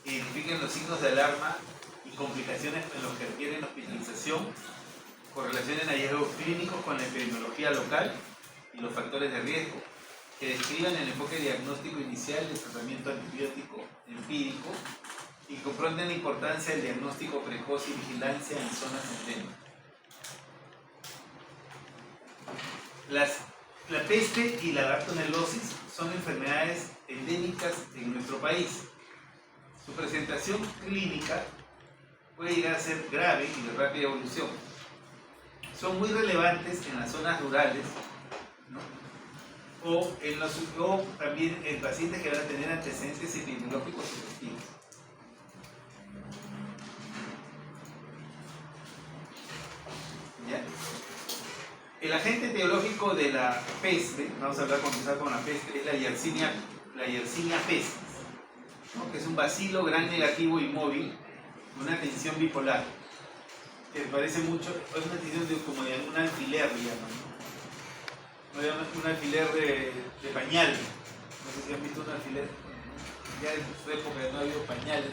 identifiquen los signos de alarma y complicaciones en los que requieren hospitalización, correlacionen hallazgos clínicos con la epidemiología local y los factores de riesgo, que describan el enfoque diagnóstico inicial del tratamiento antibiótico empírico y comprendan la importancia del diagnóstico precoz y vigilancia en zonas endémicas. La peste y la lagartonelosis son enfermedades endémicas en nuestro país. Su presentación clínica puede llegar a ser grave y de rápida evolución. Son muy relevantes en las zonas rurales, ¿no? o también en pacientes que van a tener antecedentes epidemiológicos sugestivos. ¿Ya? El agente etiológico de la peste, vamos a comenzar con la peste, es la Yersinia pestis, ¿no? Que es un bacilo gran negativo y móvil, una tensión bipolar, que parece mucho, es una tensión como de un alfiler, digamos, ¿no? Un alfiler de pañal. No sé si han visto un alfiler. Ya en su época no ha habido pañales.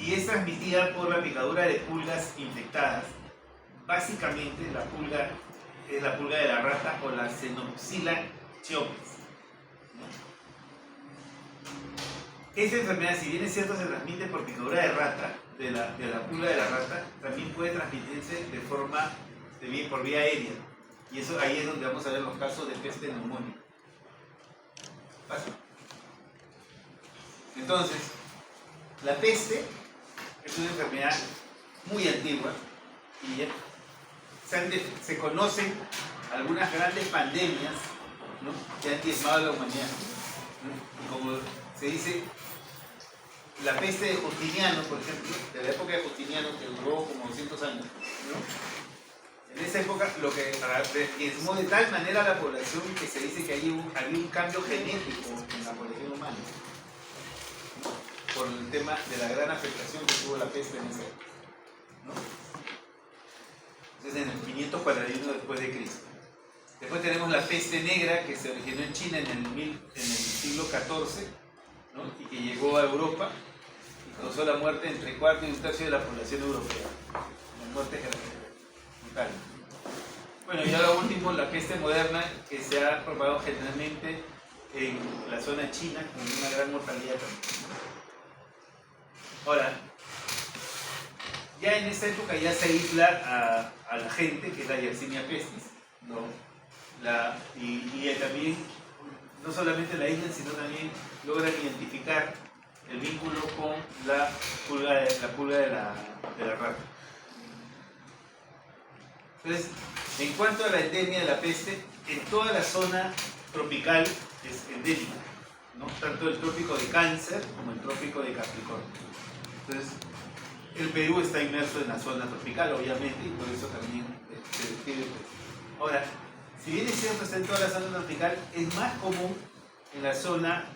Y es transmitida por la picadura de pulgas infectadas. Básicamente la pulga es la pulga de la rata o la Xenopsila chiopes. Esta enfermedad, si bien es cierto se transmite por picadura de rata, de la pulga de la rata, también puede transmitirse por vía aérea. Y eso ahí es donde vamos a ver los casos de peste neumónica. ¿Pasa? Entonces, la peste es una enfermedad muy antigua y se conocen algunas grandes pandemias, ¿no? Que han diezmado a la humanidad, ¿no? Y como se dice, la peste de Justiniano, por ejemplo, de la época de Justiniano, que duró como 200 años, ¿no? En esa época lo que diezmó de tal manera a la población que se dice que había un cambio genético en la población humana, ¿no? Por el tema de la gran afectación que tuvo la peste en esa época, ¿no? Entonces en el 541 después de Cristo. Después tenemos la peste negra que se originó en China en el siglo XIV, ¿no? Y que llegó a Europa y causó la muerte entre el cuarto y un tercio de la población europea. La muerte brutal. Bueno, y ahora último, la peste moderna que se ha propagado generalmente en la zona china con una gran mortalidad también. Ahora, ya en esta época ya se aísla a la gente, que es la Yersinia pestis, ¿no? Y también no solamente la aíslan, sino también logran identificar el vínculo con la pulga de la rata. Entonces, en cuanto a la endemia de la peste, en toda la zona tropical es endémica, ¿no? Tanto el trópico de Cáncer como el trópico de Capricornio. Entonces, el Perú está inmerso en la zona tropical, obviamente, y por eso también se describe. Ahora, si bien es cierto está en toda la zona tropical, es más común en la zona,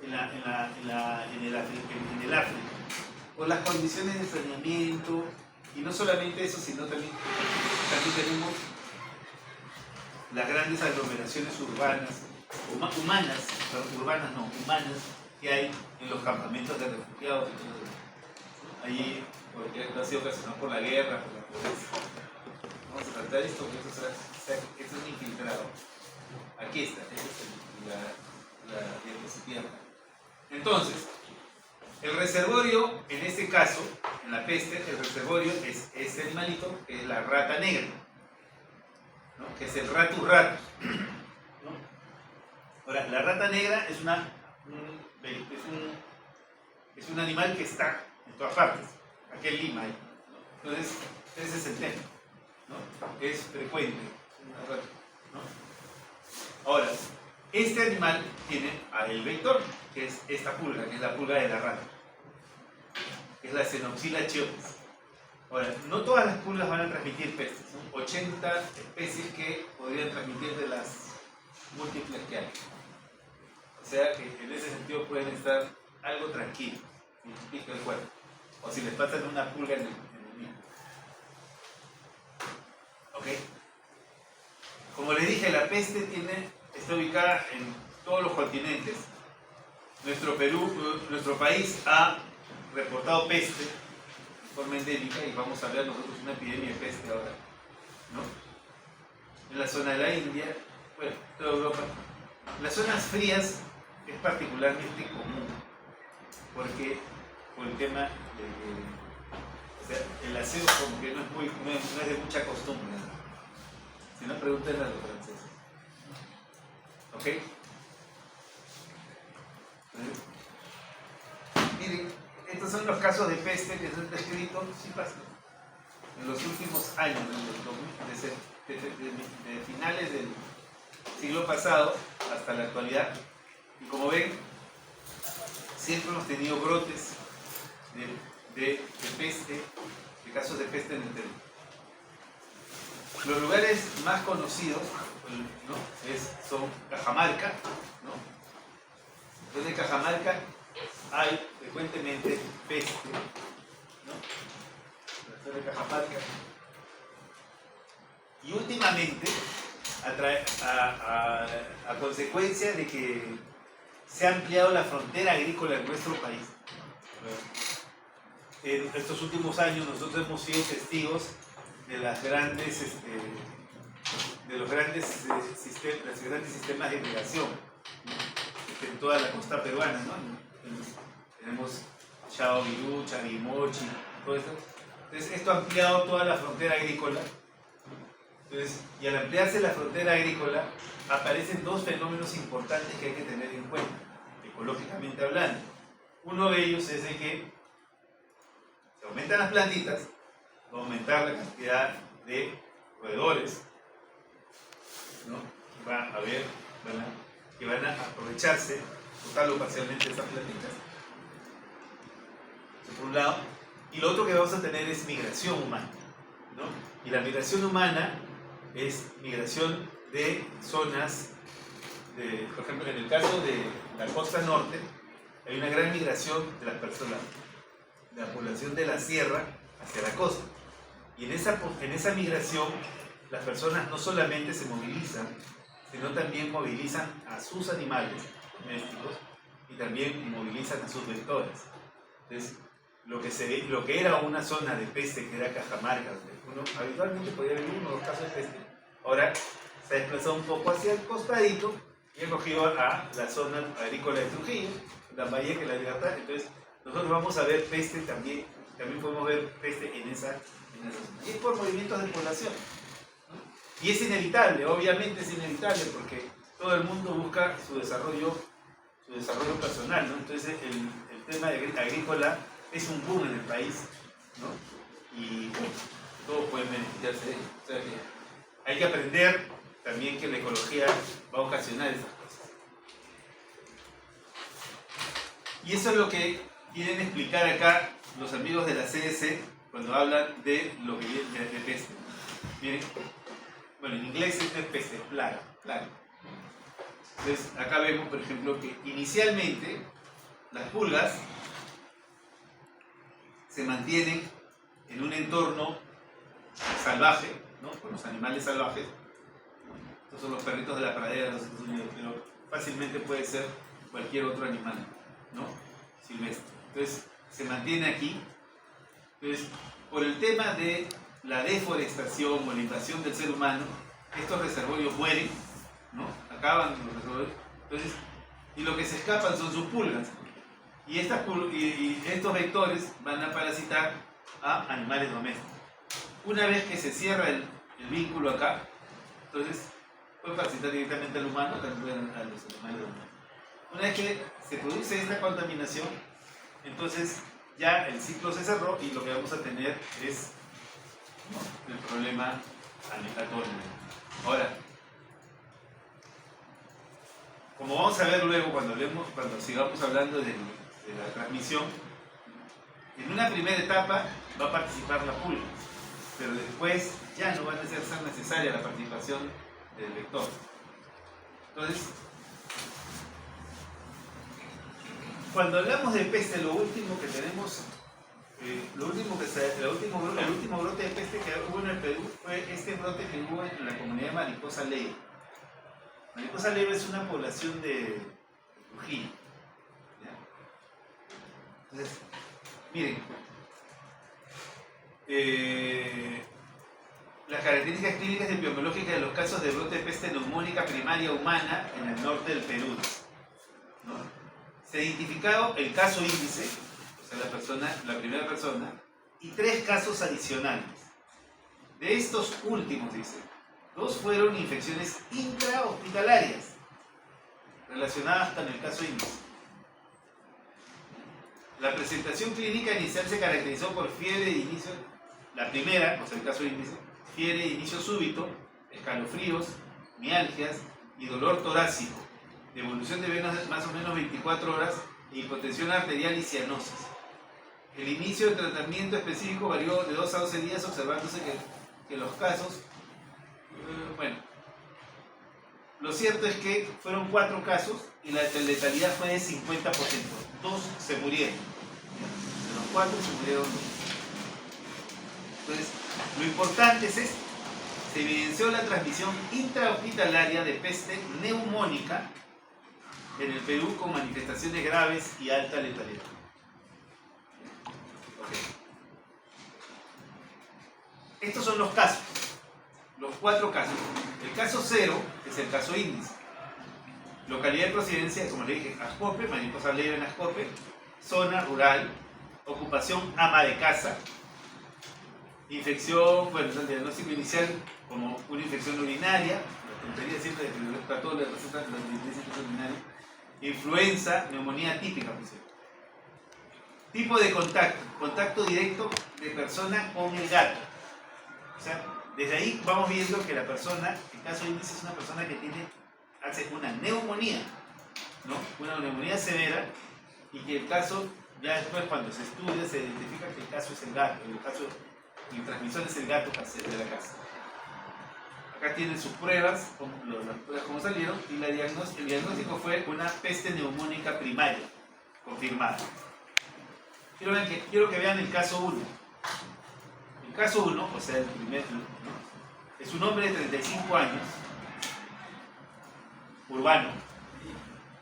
en el África, por las condiciones de saneamiento, y no solamente eso, sino también tenemos las grandes aglomeraciones urbanas que hay en los campamentos de refugiados. Allí, porque ha sido ocasionado por la guerra, por la pobreza. Vamos a tratar esto, que esto es un infiltrado. Aquí está, esta es la diapositiva. Entonces, el reservorio, en este caso, en la peste, el reservorio es este animalito, que es la rata negra, ¿no? Que es el ratus ratus, ¿no? Ahora, la rata negra es un animal que está en todas partes, aquí en Lima, ¿no? Entonces, ese es el tema, ¿no? Es frecuente, ¿no? Ahora, este animal tiene el vector, que es esta pulga, que es la pulga de la rata, que es la Xenopsila chiopes. Ahora, no todas las pulgas van a transmitir peste, son 80 especies que podrían transmitir de las múltiples que hay. O sea que en ese sentido pueden estar algo tranquilos, sin pico el cuerpo, o si les pasan una pulga en el mismo. ¿Ok? Como les dije, la peste está ubicada todos los continentes. Nuestro país ha reportado peste de forma endémica y vamos a ver nosotros una epidemia de peste ahora, ¿no? En la zona de la India, bueno, toda Europa. En las zonas frías es particularmente común porque por el tema o sea, el aseo como que no es de mucha costumbre, ¿no? Si no, pregúntenle a los franceses. ¿Ok? Miren, estos son los casos de peste que se han descrito, sí pasa, en los últimos años, de finales del siglo pasado hasta la actualidad. Y como ven, siempre hemos tenido brotes de peste, de casos de peste en el Perú. Los lugares más conocidos, ¿no? son Cajamarca, ¿no? Entonces en Cajamarca hay frecuentemente peste, ¿no? La zona de Cajamarca. Y últimamente, a consecuencia de que se ha ampliado la frontera agrícola en nuestro país, en estos últimos años nosotros hemos sido testigos de los grandes sistemas de irrigación en toda la costa peruana, ¿no? Tenemos Chao Virú, Chavimochi, todo esto. Entonces esto ha ampliado toda la frontera agrícola. Entonces, y al ampliarse la frontera agrícola aparecen dos fenómenos importantes que hay que tener en cuenta, ecológicamente hablando. Uno de ellos es de que se aumentan las plantitas, va a aumentar la cantidad de roedores, ¿no? Que van a aprovecharse total o parcialmente de esas plantitas. Eso por un lado. Y lo otro que vamos a tener es migración humana, ¿no? Y la migración humana es migración de zonas, por ejemplo, en el caso de la costa norte, hay una gran migración de las personas, de la población de la sierra hacia la costa. Y en esa migración, las personas no solamente se movilizan, sino también movilizan a sus animales domésticos y también movilizan a sus vectores. Entonces, lo que era una zona de peste, que era Cajamarca, donde uno habitualmente podía vivir uno o dos casos de peste, ahora se ha desplazado un poco hacia el costadito y ha cogido a la zona agrícola de Trujillo, la Bahía, que la Libertad. Entonces, nosotros vamos a ver peste también podemos ver peste en esa zona. Y es por movimientos de población, ¿no? Y es inevitable, obviamente es inevitable, porque todo el mundo busca su desarrollo personal, ¿no? Entonces, el tema agrícola es un boom en el país, ¿no? Y bueno, todos pueden beneficiarse de ello. O sea que hay que aprender también que la ecología va a ocasionar esas cosas. Y eso es lo que quieren explicar acá los amigos de la CS cuando hablan de lo que viene de peste. Miren, bueno, en inglés esto es peste, plaga. Entonces, acá vemos, por ejemplo, que inicialmente las pulgas se mantienen en un entorno salvaje, ¿no? Con los animales salvajes. Estos son los perritos de la pradera de los Estados Unidos, pero fácilmente puede ser cualquier otro animal, ¿no? Silvestre. Entonces, se mantiene aquí. Entonces, por el tema de la deforestación o la invasión del ser humano, estos reservorios mueren, ¿no? Acaban los reservorios. Entonces, y lo que se escapan son sus pulgas. Y estos vectores van a parasitar a animales domésticos. Una vez que se cierra el vínculo acá, entonces puede parasitar directamente al humano, también a los animales domésticos. Una vez que se produce esta contaminación, entonces ya el ciclo se cerró y lo que vamos a tener es, ¿no?, el problema aleatorio. Ahora, como vamos a ver luego cuando sigamos hablando de la transmisión, en una primera etapa va a participar la pulga, pero después ya no va a ser necesaria la participación del vector. Entonces, cuando hablamos de peste, lo último que tenemos, el último brote de peste que hubo en el Perú fue este brote que hubo en la comunidad de Mariposa Ley. Mariposa Leve es una población de Trujillo. ¿Ya? Entonces, miren, las características clínicas y epidemiológicas de los casos de brote de peste neumónica primaria humana en el norte del Perú, ¿no? Se ha identificado el caso índice, o sea, la primera persona, y 3 casos adicionales. De estos últimos, dice, 2 fueron infecciones intrahospitalarias relacionadas con el caso índice. La presentación clínica inicial se caracterizó por fiebre de inicio, la primera, o sea, el caso índice, fiebre de inicio súbito, escalofríos, mialgias y dolor torácico, de evolución de venas más o menos 24 horas e hipotensión arterial y cianosis. El inicio del tratamiento específico varió de 2 a 12 días, observándose que los casos, bueno, lo cierto es que fueron 4 casos y la letalidad fue de 50%. 2 se murieron. De los 4 se murieron 2. Entonces, lo importante es esto. Se evidenció la transmisión intrahospitalaria de peste neumónica en el Perú con manifestaciones graves y alta letalidad. Okay. Estos son los casos, los 4 casos. El caso 0 es el caso índice. Localidad de procedencia, como le dije, Ascope, mariposa leve en Ascope, zona rural, ocupación ama de casa, infección, bueno, el diagnóstico inicial como una infección urinaria, la tontería siempre de que a todos les recetan la infección urinaria, influenza, neumonía típica, por cierto. Tipo de contacto, contacto directo de persona con el gato. O sea, desde ahí vamos viendo que la persona, el caso índice es una persona que hace una neumonía, ¿no? Una neumonía severa, y que el caso, ya después cuando se estudia, se identifica que el caso es el gato, el caso de transmisión es el gato de la casa. Acá tienen sus pruebas, las pruebas como salieron, y el diagnóstico fue una peste neumónica primaria, confirmada. Quiero que vean el caso 1. El caso 1, o sea, el primer, ¿no? Es un hombre de 35 años, urbano,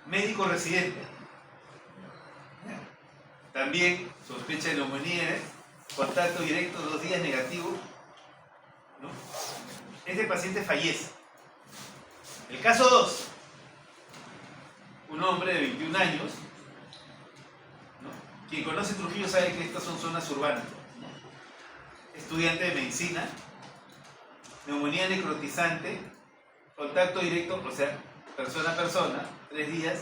médico residente. También sospecha de neumonía, contacto directo 2 días negativo, ¿no? Este paciente fallece. El caso 2, un hombre de 21 años, ¿no? Quien conoce Trujillo sabe que estas son zonas urbanas, ¿no? Estudiante de medicina, neumonía necrotizante, contacto directo, o sea, persona a persona, 3 días,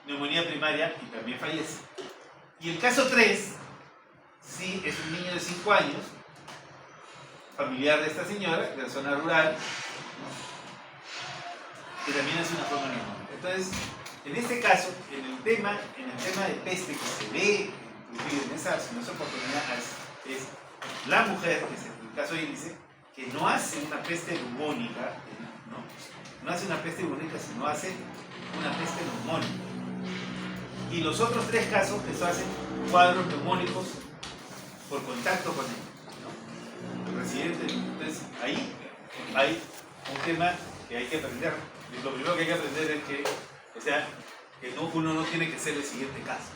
neumonía primaria y también fallece. Y el caso 3, sí, es un niño de 5 años, familiar de esta señora, de la zona rural, ¿no? Que también es una forma neumónica. Entonces, en este caso, en el tema de peste que se ve en esa oportunidad es la mujer, que es el caso índice, que no hace una peste neumónica, no hace una peste neumónica, sino hace una peste neumónica. Y los otros 3 casos que se hacen cuadros neumónicos por contacto con él, ¿no? El residente. Entonces, ahí hay un tema que hay que aprender. Lo primero que hay que aprender es que, o sea, que uno no tiene que ser el siguiente caso.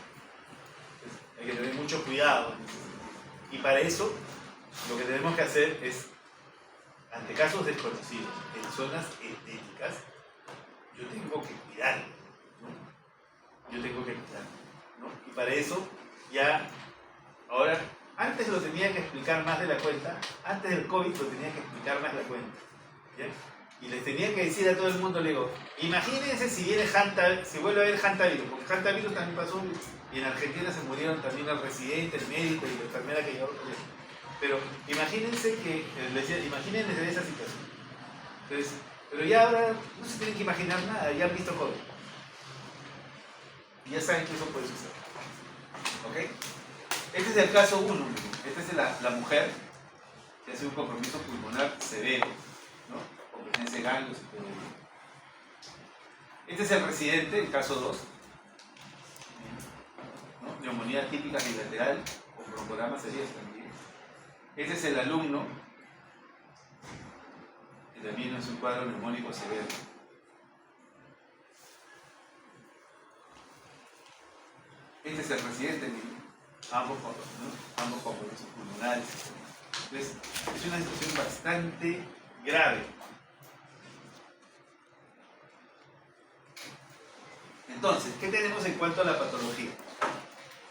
Entonces, hay que tener mucho cuidado. Y para eso, lo que tenemos que hacer es, ante casos desconocidos, en zonas endémicas, yo tengo que cuidar, ¿no? Yo tengo que cuidar, ¿no? Y para eso, ya, ahora, antes lo tenía que explicar más de la cuenta, antes del COVID lo tenía que explicar más de la cuenta, ¿ya? Y les tenía que decir a todo el mundo, le digo, imagínense si vuelve a haber hantavirus, porque hantavirus también pasó, y en Argentina se murieron también el residente, el médico y la enfermera que llevó el colegio. Pero imagínense imagínense esa situación. Entonces, pero ya ahora no se tienen que imaginar nada, ya han visto COVID. Y ya saben que eso puede suceder. ¿Ok? Este es el caso 1. Esta es la mujer que hace un compromiso pulmonar severo, ¿no? Con presencia de ganglios y todo ello. Este es el residente, el caso 2. ¿No? Neumonía típica bilateral con broncodrama sería también. Este es el alumno, que también es un cuadro neumónico severo. Este es el residente, ambos compromisos pulmonares. Entonces, es una situación bastante grave. Entonces, ¿qué tenemos en cuanto a la patología?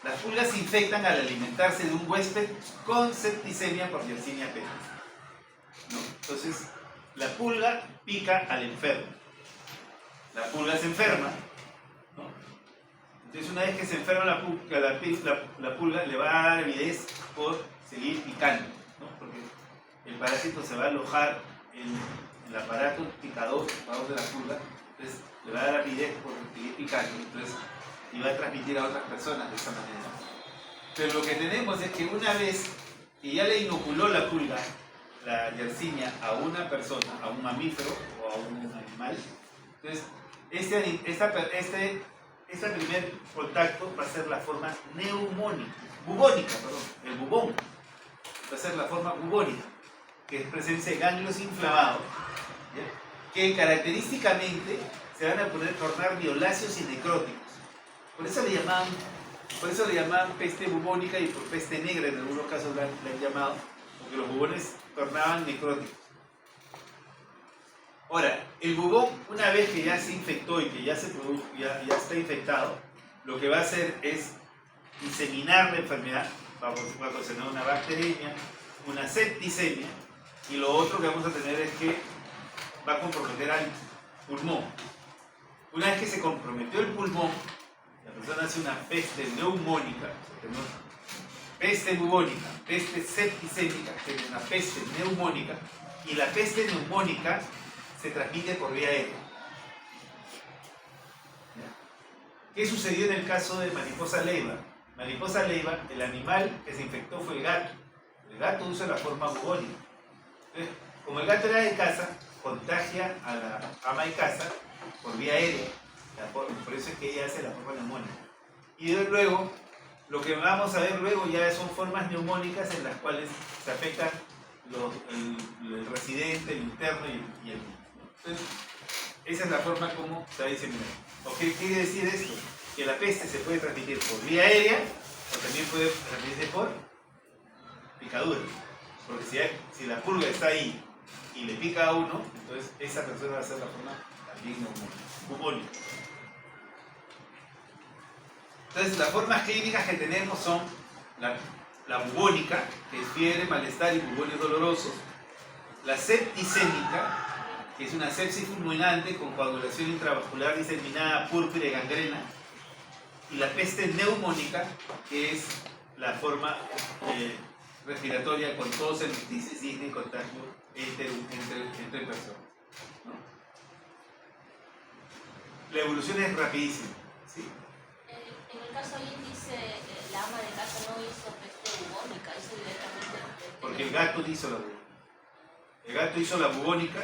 Las pulgas se infectan al alimentarse de un huésped con septicemia por Yersinia pestis, ¿no? Entonces, la pulga pica al enfermo. La pulga se enferma, ¿no? Entonces, una vez que se enferma la pulga le va a dar avidez por seguir picando, ¿no? Porque el parásito se va a alojar en el aparato picador de la pulga, entonces le va a dar avidez por seguir picando, entonces, y va a transmitir a otras personas de esa manera. Pero lo que tenemos es que una vez que ya le inoculó la pulga, la Yersinia, a una persona, a un mamífero o a un animal, entonces este primer contacto va a ser la forma bubónica, el bubón, va a ser la forma bubónica, que es presencia de ganglios inflamados, ¿ya? Que característicamente se van a tornar violáceos y necróticos. Por eso le llamaban peste bubónica y por peste negra en algunos casos la han llamado, porque los bubones tornaban necróticos. Ahora, el bubón, una vez que ya se infectó y que ya está infectado, lo que va a hacer es diseminar la enfermedad, va a ocasionar una bacteriemia, una septicemia, y lo otro que vamos a tener es que va a comprometer al pulmón. Una vez que se comprometió el pulmón, la persona hace una peste neumónica, peste bubónica, peste septicémica, que es una peste neumónica, y la peste neumónica se transmite por vía aérea. ¿Qué sucedió en el caso de mariposa leiva? Mariposa leiva, el animal que se infectó fue el gato. El gato usa la forma bubónica. Entonces, como el gato era de casa, contagia a la ama de casa por vía aérea. Por eso es que ella hace la forma neumónica. Y luego, lo que vamos a ver luego ya son formas neumónicas en las cuales se afectan el residente, el interno y el niño. Entonces, esa es la forma como se va a diseminar. ¿Qué quiere decir esto? Que la peste se puede transmitir por vía aérea o también puede transmitirse por picadura. Porque si la pulga está ahí y le pica a uno, entonces esa persona va a ser la forma también bubónica. Entonces, las formas clínicas que tenemos son la bubónica, que es fiebre, malestar y bubones dolorosos; la septicémica, que es una sepsis fulminante con coagulación intravascular diseminada, púrpura y gangrena; y la peste neumónica, que es la forma respiratoria con tos, hemoptisis, cisne y contagio entre personas, ¿no? La evolución es rapidísima, ¿sí? En el caso ahí dice, la ama de casa no hizo peste bubónica, hizo directamente... Porque el gato hizo la bubónica. El gato hizo la bubónica.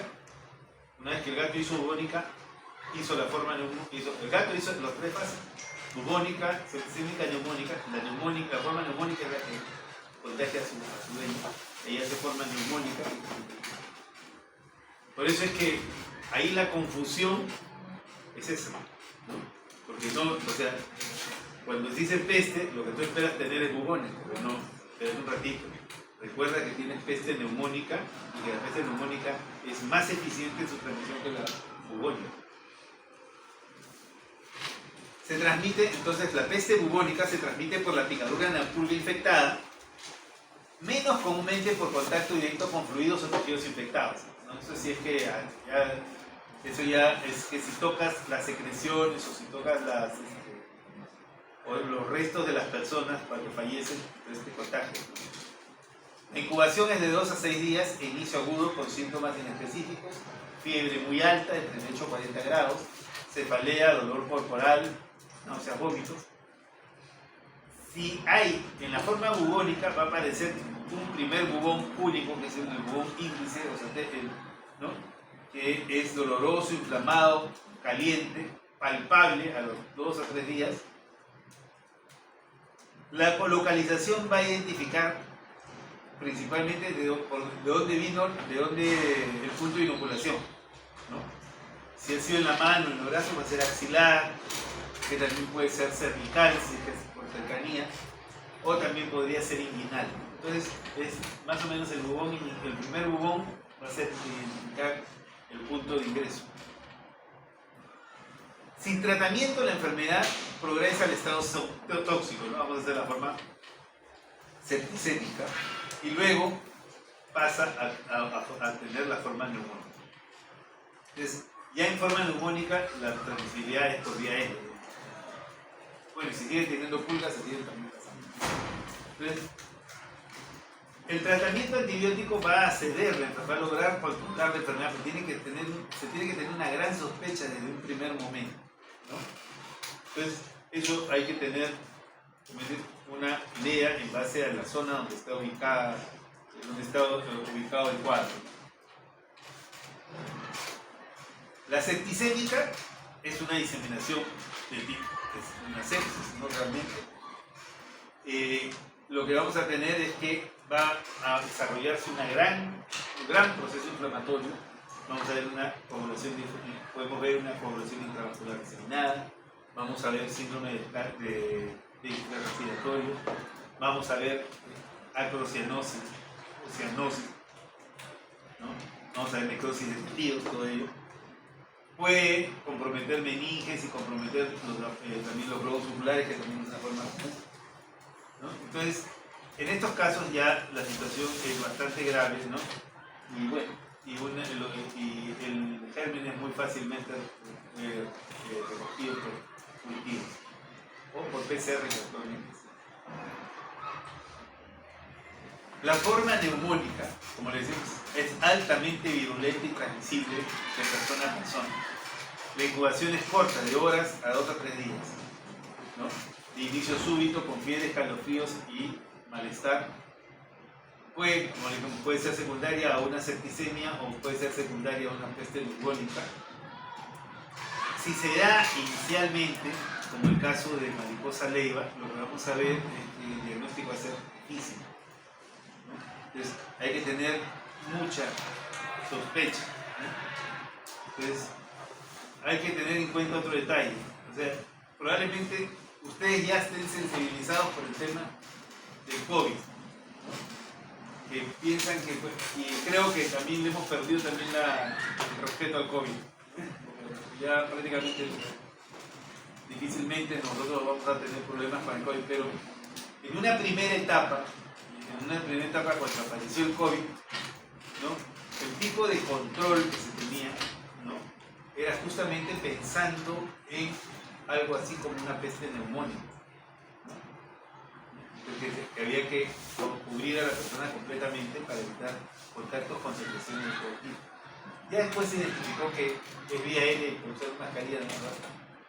Una vez que el gato hizo bubónica, hizo la forma neumónica. El gato hizo las tres fases: bubónica, septicémica, neumónica. La forma neumónica es la que contagia a su dueño. Ella hace forma neumónica. Por eso es que ahí la confusión es esa, ¿no? Porque cuando se dice peste, lo que tú esperas tener es bubones, pero no, espera un ratito. Recuerda que tienes peste neumónica y que la peste neumónica es más eficiente en su transmisión que la bubónica. Se transmite, entonces, la peste bubónica se transmite por la picadura de una pulga infectada, menos comúnmente por contacto directo con fluidos o tejidos infectados, ¿no? Eso sí es que eso ya es que si tocas las secreciones o si tocas o los restos de las personas cuando fallecen de este contagio. La incubación es de 2 a 6 días e inicio agudo con síntomas inespecíficos: fiebre muy alta, entre 38 y 40 grados, cefalea, dolor corporal, náuseas, vómitos. Si hay en la forma bubónica, va a aparecer un primer bubón único, que es el bubón índice, o sea, ¿no? Que es doloroso, inflamado, caliente, palpable a los 2 a 3 días. La localización va a identificar principalmente de dónde vino, el punto de inoculación, ¿no? Si ha sido en la mano, en el brazo, va a ser axilar, que también puede ser cervical, si es que, por cercanía, o también podría ser inguinal. Entonces, es más o menos el primer bubón va a ser identificar el punto de ingreso. Sin tratamiento, la enfermedad progresa al estado tóxico, ¿no? Vamos a hacer la forma septicémica, y luego pasa a tener la forma neumónica. Entonces, ya en forma neumónica, la transmisibilidad es por vía aérea. Bueno, y si sigue teniendo pulgas, se sigue también pasando. Entonces, el tratamiento antibiótico va a ceder, va a lograr controlar la enfermedad, pero se tiene que tener una gran sospecha desde un primer momento, ¿no? Entonces, eso hay que tener una idea en base a la zona donde está ubicado el cuadro. La septicémica es una diseminación de tipo, es una sepsis, ¿no? Realmente. Lo que vamos a tener es que va a desarrollarse un gran proceso inflamatorio. Vamos a ver podemos ver una coagulación intravascular diseminada, vamos a ver síndrome de respiratorio, vamos a ver acrocianosis, ¿no? Vamos a ver necrosis de tejidos, todo ello. Puede comprometer meninges y comprometer también los globos oculares, que también es una forma común, ¿no? Entonces, en estos casos ya la situación es bastante grave, ¿no? Y bueno, el germen es muy fácilmente recogido por cultivos o por PCR actualmente. La forma neumónica, como les decimos, es altamente virulenta y transmisible de persona a persona. La incubación es corta, de horas a 2 a 3 días, ¿no? De inicio súbito, con fiebre, escalofríos y malestar. Puede ser secundaria a una septicemia o puede ser secundaria a una peste bubónica. Si se da inicialmente, como el caso de mariposa leiva, lo que vamos a ver es que el diagnóstico va a ser difícil, ¿no? Entonces hay que tener mucha sospecha, ¿no? Entonces hay que tener en cuenta otro detalle. O sea, probablemente ustedes ya estén sensibilizados por el tema del COVID, ¿no? Que piensan que, y creo que también le hemos perdido también el respeto al COVID. Ya prácticamente, difícilmente nosotros vamos a tener problemas con el COVID, pero en una primera etapa cuando apareció el COVID, ¿no? El tipo de control que se tenía, ¿no? Era justamente pensando en algo así como una peste neumónica, ¿no? Porque había que cubrir a la persona completamente para evitar contactos con secreciones de todo tipo. Ya después se identificó que es vía aérea y por usar mascarilla de verdad.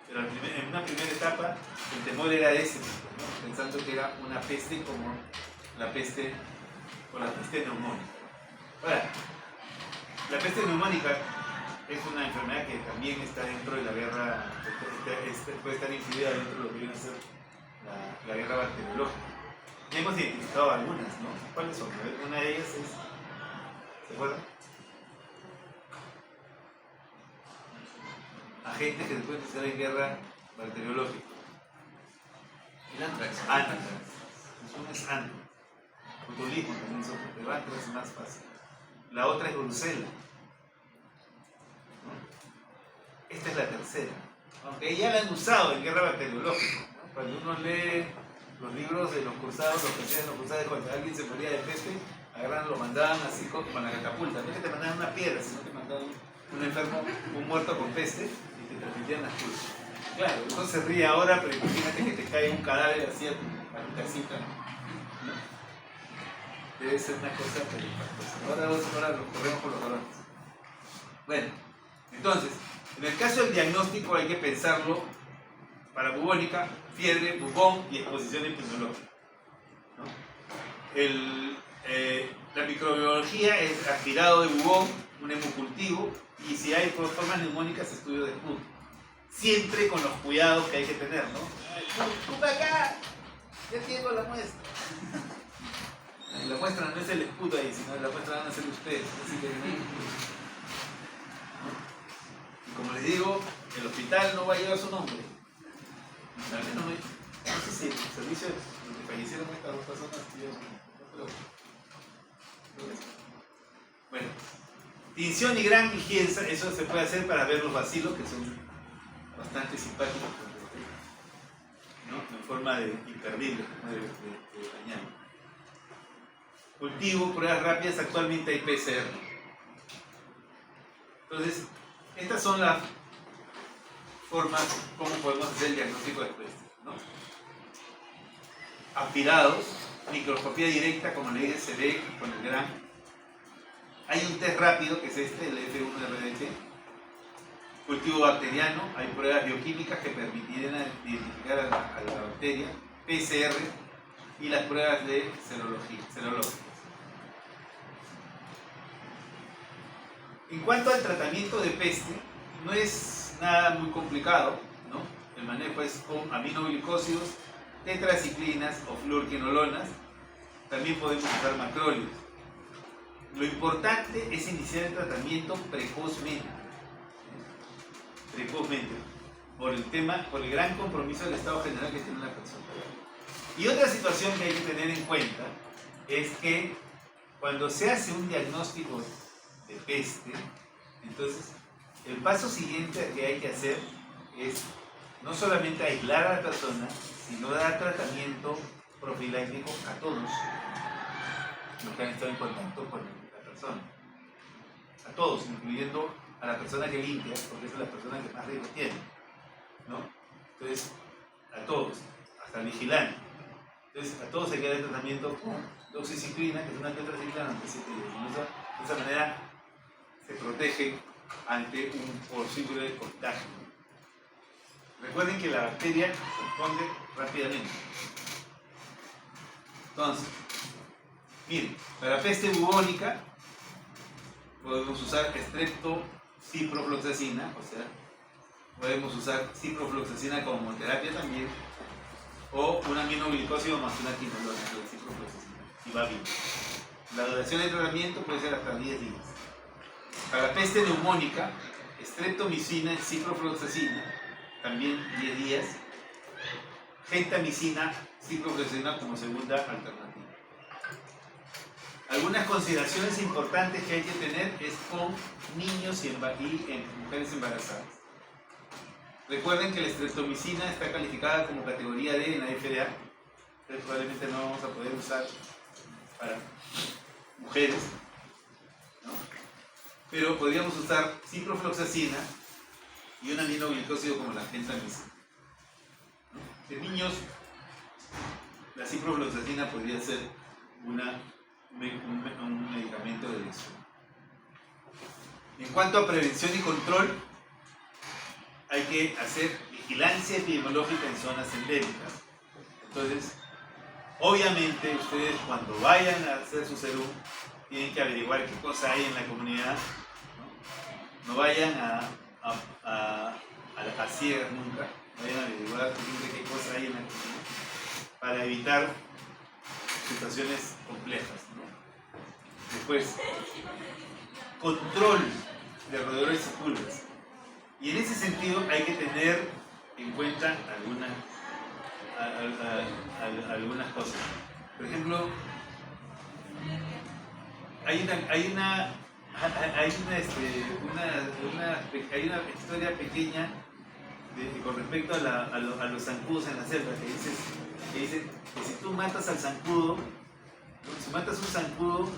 Pero en una primera etapa el temor era ese, ¿no? Pensando que era una peste como la peste neumónica. Ahora, la peste neumónica es una enfermedad que también está dentro de la guerra, puede estar incluida dentro de lo que viene a ser la guerra bacteriológica. Ya hemos identificado algunas, ¿no? ¿Cuáles son? Una de ellas es, ¿se acuerdan? Agentes que se pueden utilizar en guerra bacteriológica. El antrax. Antrax. Una es antrax. Botulismo también son, pero antrax es más fácil. La otra es brucela, ¿no? Esta es la tercera. Aunque ya la han usado en guerra bacteriológica, ¿no? Cuando uno lee los libros de los cruzados, los que hacían los cruzados, cuando alguien se moría de peste, agarran, lo mandaban así con la catapulta. No es que te mandaban una piedra, sino que mandaban un enfermo, un muerto con peste, y te transmitían las pulgas. Claro, uno se ríe ahora, pero imagínate que te cae un cadáver así a tu casita, ¿no? Debe ser una cosa peligrosa. Ahora lo corremos por los balones. Bueno, entonces, en el caso del diagnóstico hay que pensarlo para bubónica, fiebre, bubón y exposición epidemiológica, ¿no? La microbiología es aspirado de bubón, un hemocultivo, y si hay formas neumónicas, estudio de esputo. Siempre con los cuidados que hay que tener, ¿no? ¡Esputa acá! Ya tengo la muestra. La muestra no es el esputo ahí, sino la muestra van a ser ustedes. Así que, ¿no? Y como les digo, el hospital no va a llevar su nombre. Al menos no sé si el servicio donde fallecieron estas dos personas, bueno, tinción y gran limpieza, eso se puede hacer para ver los vacilos que son bastante simpáticos, ¿no? En forma de imperdible, de dañado. Cultivo, pruebas rápidas, actualmente hay PCR. Entonces, estas son las formas como podemos hacer el diagnóstico de peste, ¿no? Aspirados, microscopía directa, como le dije, se ve con el gran. Hay un test rápido que es este, el F1-RDT. Cultivo bacteriano, hay pruebas bioquímicas que permitirían identificar a la bacteria, PCR y las pruebas de serológicas. En cuanto al tratamiento de peste, no es nada muy complicado, ¿no? El manejo es con aminoglicósidos, tetraciclinas o fluorquinolonas. También podemos usar macrólidos. Lo importante es iniciar el tratamiento precozmente, por el gran compromiso del estado general que tiene la persona. Y otra situación que hay que tener en cuenta es que cuando se hace un diagnóstico de peste, entonces el paso siguiente que hay que hacer es no solamente aislar a la persona, sino dar tratamiento profiláctico a todos los que han estado en contacto con la persona. A todos, incluyendo a la persona que limpia, porque esa es la persona que más riesgo tiene, ¿no? Entonces, a todos, hasta el vigilante. Entonces, a todos hay que dar el tratamiento con doxiciclina, que es una tetraciclina ante 7 días. De esa manera se protege ante un posible contagio. Recuerden que la bacteria responde rápidamente. Entonces, miren, para la peste bubónica podemos usar ciprofloxacina, o sea, podemos usar ciprofloxacina como terapia también, o un aminoglicósido más una quinolona, que es ciprofloxacina, y va bien. La duración del tratamiento puede ser hasta 10 días. Para la peste neumónica, streptomicina, ciprofloxacina, también 10 días. Gentamicina, ciprofloxacina como segunda alternativa. Algunas consideraciones importantes que hay que tener es con niños y en mujeres embarazadas. Recuerden que la streptomicina está calificada como categoría D en la FDA, entonces probablemente no vamos a poder usar para mujeres, ¿no? Pero podríamos usar ciprofloxacina y un aminoglicósido como la gentamicina, ¿no? En niños, la ciprofloxacina podría ser un medicamento de elección. En cuanto a prevención y control, hay que hacer vigilancia epidemiológica en zonas endémicas. Entonces, obviamente, ustedes cuando vayan a hacer su serum, tienen que averiguar qué cosa hay en la comunidad, ¿no? No vayan a ciegas nunca, vayan a averiguar siempre qué cosa hay en la comunidad para evitar situaciones complejas, ¿no? Después, control de roedores y pulgas. Y en ese sentido hay que tener en cuenta algunas cosas. Por ejemplo, hay una historia pequeña con respecto a los zancudos en la selva, que dice que si tú matas al zancudo, si matas un zancudo,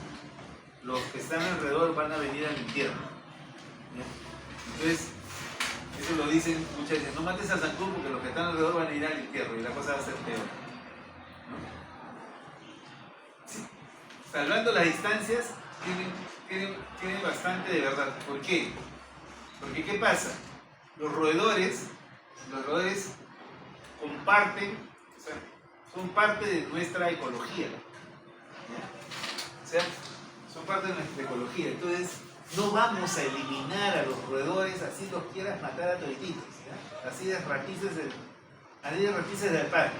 los que están alrededor van a venir al infierno. ¿Ya? Entonces, eso lo dicen muchas veces, no mates al zancudo porque los que están alrededor van a ir al infierno y la cosa va a ser peor, ¿no? Sí. Salvando las distancias, tiene bastante de verdad. ¿Por qué? Porque ¿qué pasa? Los roedores comparten, o sea, son parte de nuestra ecología, ¿ya? O sea, son parte de nuestra ecología. Entonces, no vamos a eliminar a los roedores así los quieras matar a todititos, ¿ya? Así de rapices del parque.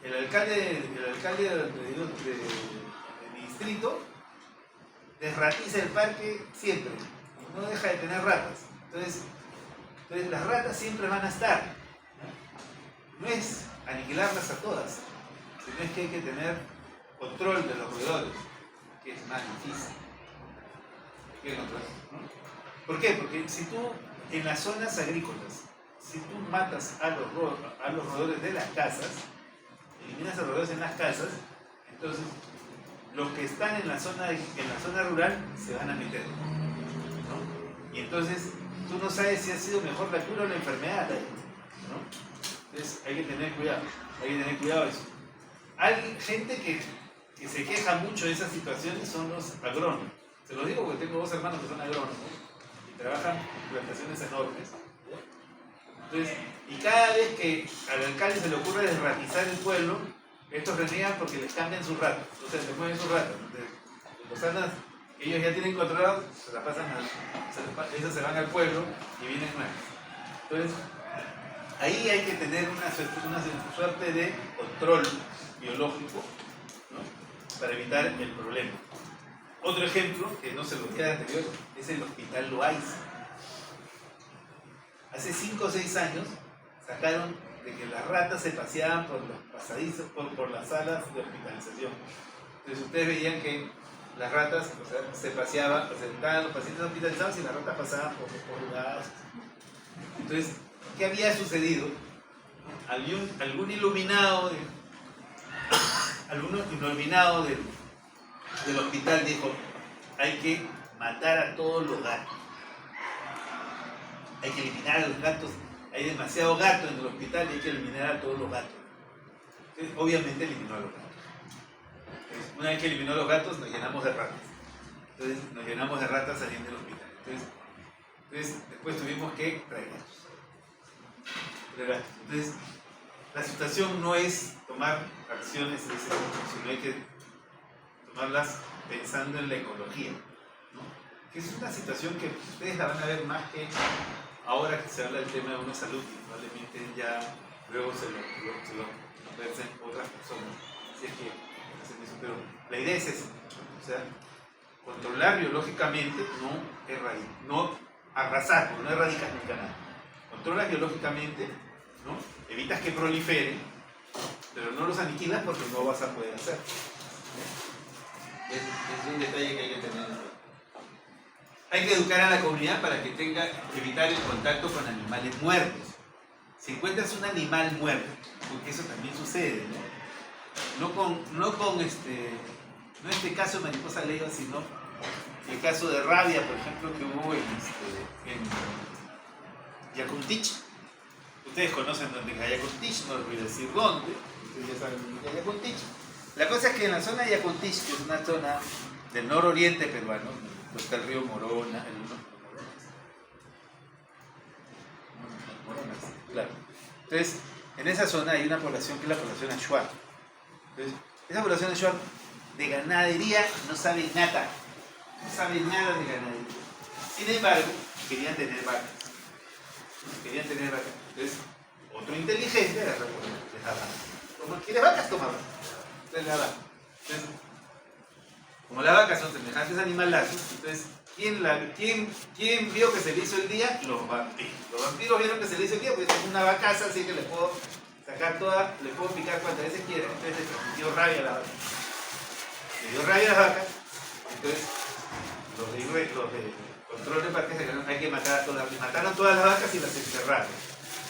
El alcalde de mi distrito desratiza el parque siempre, no deja de tener ratas. Entonces las ratas siempre van a estar, no es aniquilarlas a todas, sino es que hay que tener control de los roedores, que es más difícil. ¿Por qué? Porque si tú en las zonas agrícolas, si tú matas a los roedores de las casas, eliminas a los roedores en las casas, entonces los que están en la zona rural se van a meter, ¿no? Y entonces tú no sabes si ha sido mejor la cura o la enfermedad, ¿no? Entonces hay que tener cuidado de eso. Hay gente que se queja mucho de esas situaciones, son los agrónomos. Se los digo porque tengo dos hermanos que son agrónomos y trabajan en plantaciones enormes. Entonces, y cada vez que al alcalde se le ocurre desratizar el pueblo, estos reniegan porque les cambian sus ratos. Entonces les mueven sus ratos. Los andas que ellos ya tienen controlados, se la pasan esos se van al pueblo y vienen nuevos. Entonces, ahí hay que tener una suerte de control biológico, ¿no? Para evitar el problema. Otro ejemplo, que no se lo dije anterior, es el Hospital Loaiza. Hace 5 o 6 años sacaron de que las ratas se paseaban por los pasadizos, por las salas de hospitalización. Entonces ustedes veían que las ratas, o sea, se paseaban, o sea, estaban los pacientes hospitalizados y las ratas pasaban por lugares. Entonces, ¿qué había sucedido? Algún iluminado del hospital dijo: hay que matar a todos los gatos. Hay que eliminar a los gatos. Hay demasiado gato en el hospital y hay que eliminar a todos los gatos. Entonces, obviamente eliminó a los gatos. Entonces, una vez que eliminó a los gatos, nos llenamos de ratas. Entonces, nos llenamos de ratas saliendo del hospital. Entonces después tuvimos que traer gatos. Entonces, la situación no es tomar acciones de ese tipo, sino hay que tomarlas pensando en la ecología, ¿no? Que es una situación que ustedes la van a ver más que ahora que se habla del tema de una salud, y probablemente ya luego se lo versen otras personas, si es que hacen eso. Pero la idea es esa, o sea, controlar biológicamente, no arrasar, porque no erradicas nunca nada. Controlas biológicamente, ¿no? Evitas que proliferen, pero no los aniquilas porque no vas a poder hacer. Es un detalle que hay que tener en cuenta. Hay que educar a la comunidad para que evitar el contacto con animales muertos. Si encuentras un animal muerto, porque eso también sucede, ¿no? No este caso de mariposa leo, sino el caso de rabia, por ejemplo, que hubo en Yacuntich. Ustedes conocen dónde es Yacuntich, no les voy a decir dónde, ustedes ya saben dónde es Yacuntich. La cosa es que en la zona de Yacuntich, que es una zona del nororiente peruano, está el río Morona, claro. Entonces, en esa zona hay una población que es la población Achuar. Entonces, esa población Achuar de ganadería no sabe nada. No sabe nada de ganadería. Sin embargo, querían tener vacas. Entonces, otro inteligente les da vacas. ¿Quieres vacas? Toma vacas. Entonces, la vaca. Entonces, como las vacas son semejantes animalazos, entonces, ¿quién vio que se le hizo el día? Los vampiros. Los vampiros vieron que se le hizo el día, porque es una vacaza, así que le puedo sacar toda, le puedo picar cuantas veces quiera. Entonces le transmitió rabia a la vaca. Le dio rabia a las vacas, entonces los de control de parques hay que matar a todas. Mataron todas las vacas y las enterraron,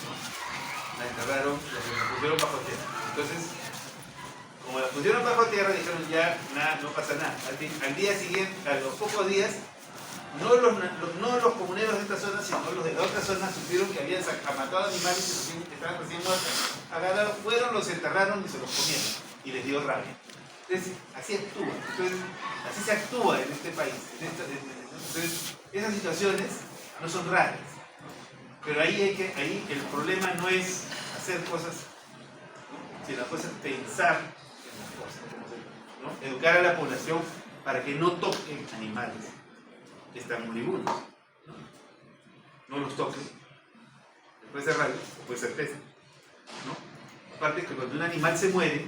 ¿no? Las enterraron, las pusieron bajo tierra. Entonces, como las pusieron bajo tierra, dijeron ya nada, no pasa nada. Al día siguiente, a los pocos días, no los comuneros de esta zona, sino los de la otra zona supieron que habían matado animales que estaban recién muertos. Agarraron, fueron, los enterraron y se los comieron. Y les dio rabia. Entonces, así actúa. Entonces, así se actúa en este país. Entonces, esas situaciones no son raras. Pero ahí el problema no es hacer cosas, ¿no? Sino la cosa es pensar en las cosas, ¿no? Educar a la población para que no toquen animales que están moribundos, ¿no? No los toquen. Puede ser rabia o puede ser peste, ¿no? Aparte que cuando un animal se muere,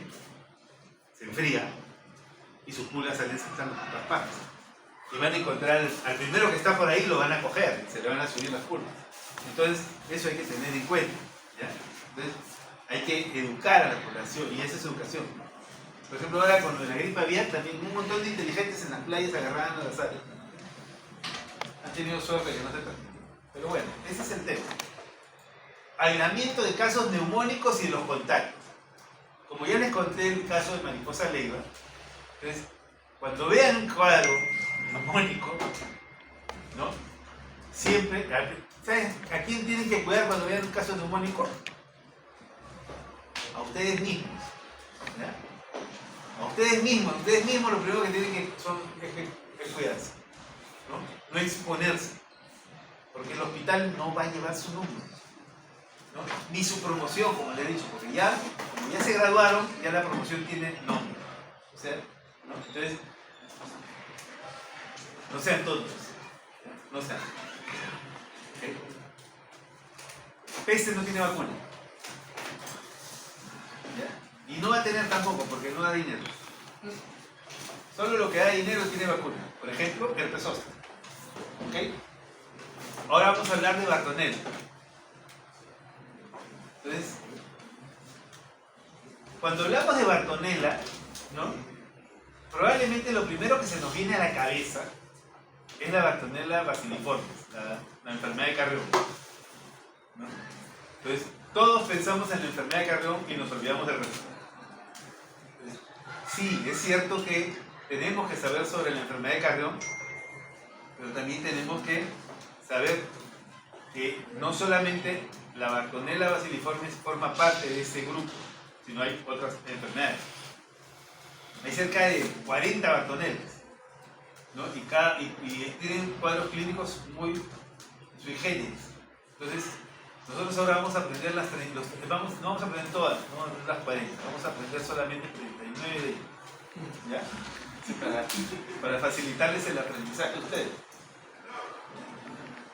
se enfría y sus pulgas salen saltando por todas partes. Y van a encontrar al primero que está por ahí, lo van a coger, se le van a subir las pulgas. Entonces, eso hay que tener en cuenta, ¿ya? Entonces, Hay que educar a la población y esa es educación. Por ejemplo, ahora con la gripe aviar también un montón de inteligentes en las playas agarraban a las áreas. Han tenido suerte que no se transmiten. Pero bueno, ese es el tema. Aislamiento de casos neumónicos y de los contactos. Como ya les conté el caso de mariposa leiva, entonces, cuando vean un cuadro neumónico, ¿no? Siempre, ¿sabes a quién tienen que cuidar cuando vean un caso neumónico? A ustedes mismos. ¿Ya? A ustedes mismos lo primero que tienen que cuidarse, ¿no? No exponerse, porque el hospital no va a llevar su número, ¿no? Ni su promoción, como le he dicho, porque ya, como ya se graduaron, ya la promoción tiene nombre. O sea, ¿no? Entonces, no sean tontos, no sean. ¿Okay? Peste no tiene vacuna. ¿Ya? Y no va a tener tampoco, porque no da dinero. Solo lo que da dinero tiene vacuna. Por ejemplo, herpes zóster. ¿Ok? Ahora vamos a hablar de Bartonella. Entonces, cuando hablamos de Bartonella, ¿no? Probablemente lo primero que se nos viene a la cabeza es la Bartonella bacilliformes, la enfermedad de Carrión, ¿no? Entonces, todos pensamos en la enfermedad de Carrión y nos olvidamos del resto. Sí, es cierto que tenemos que saber sobre la enfermedad de Carrión, pero también tenemos que saber que no solamente la Bartonella bacilliformes forma parte de ese grupo, sino hay otras enfermedades. Hay cerca de 40 Bartonellas, ¿no? Y tienen cuadros clínicos muy sui generis. Entonces, nosotros ahora vamos a aprender no vamos a aprender todas, no vamos a aprender las 40, vamos a aprender solamente 39 de ellas, ¿ya? Sí, para facilitarles el aprendizaje a ustedes.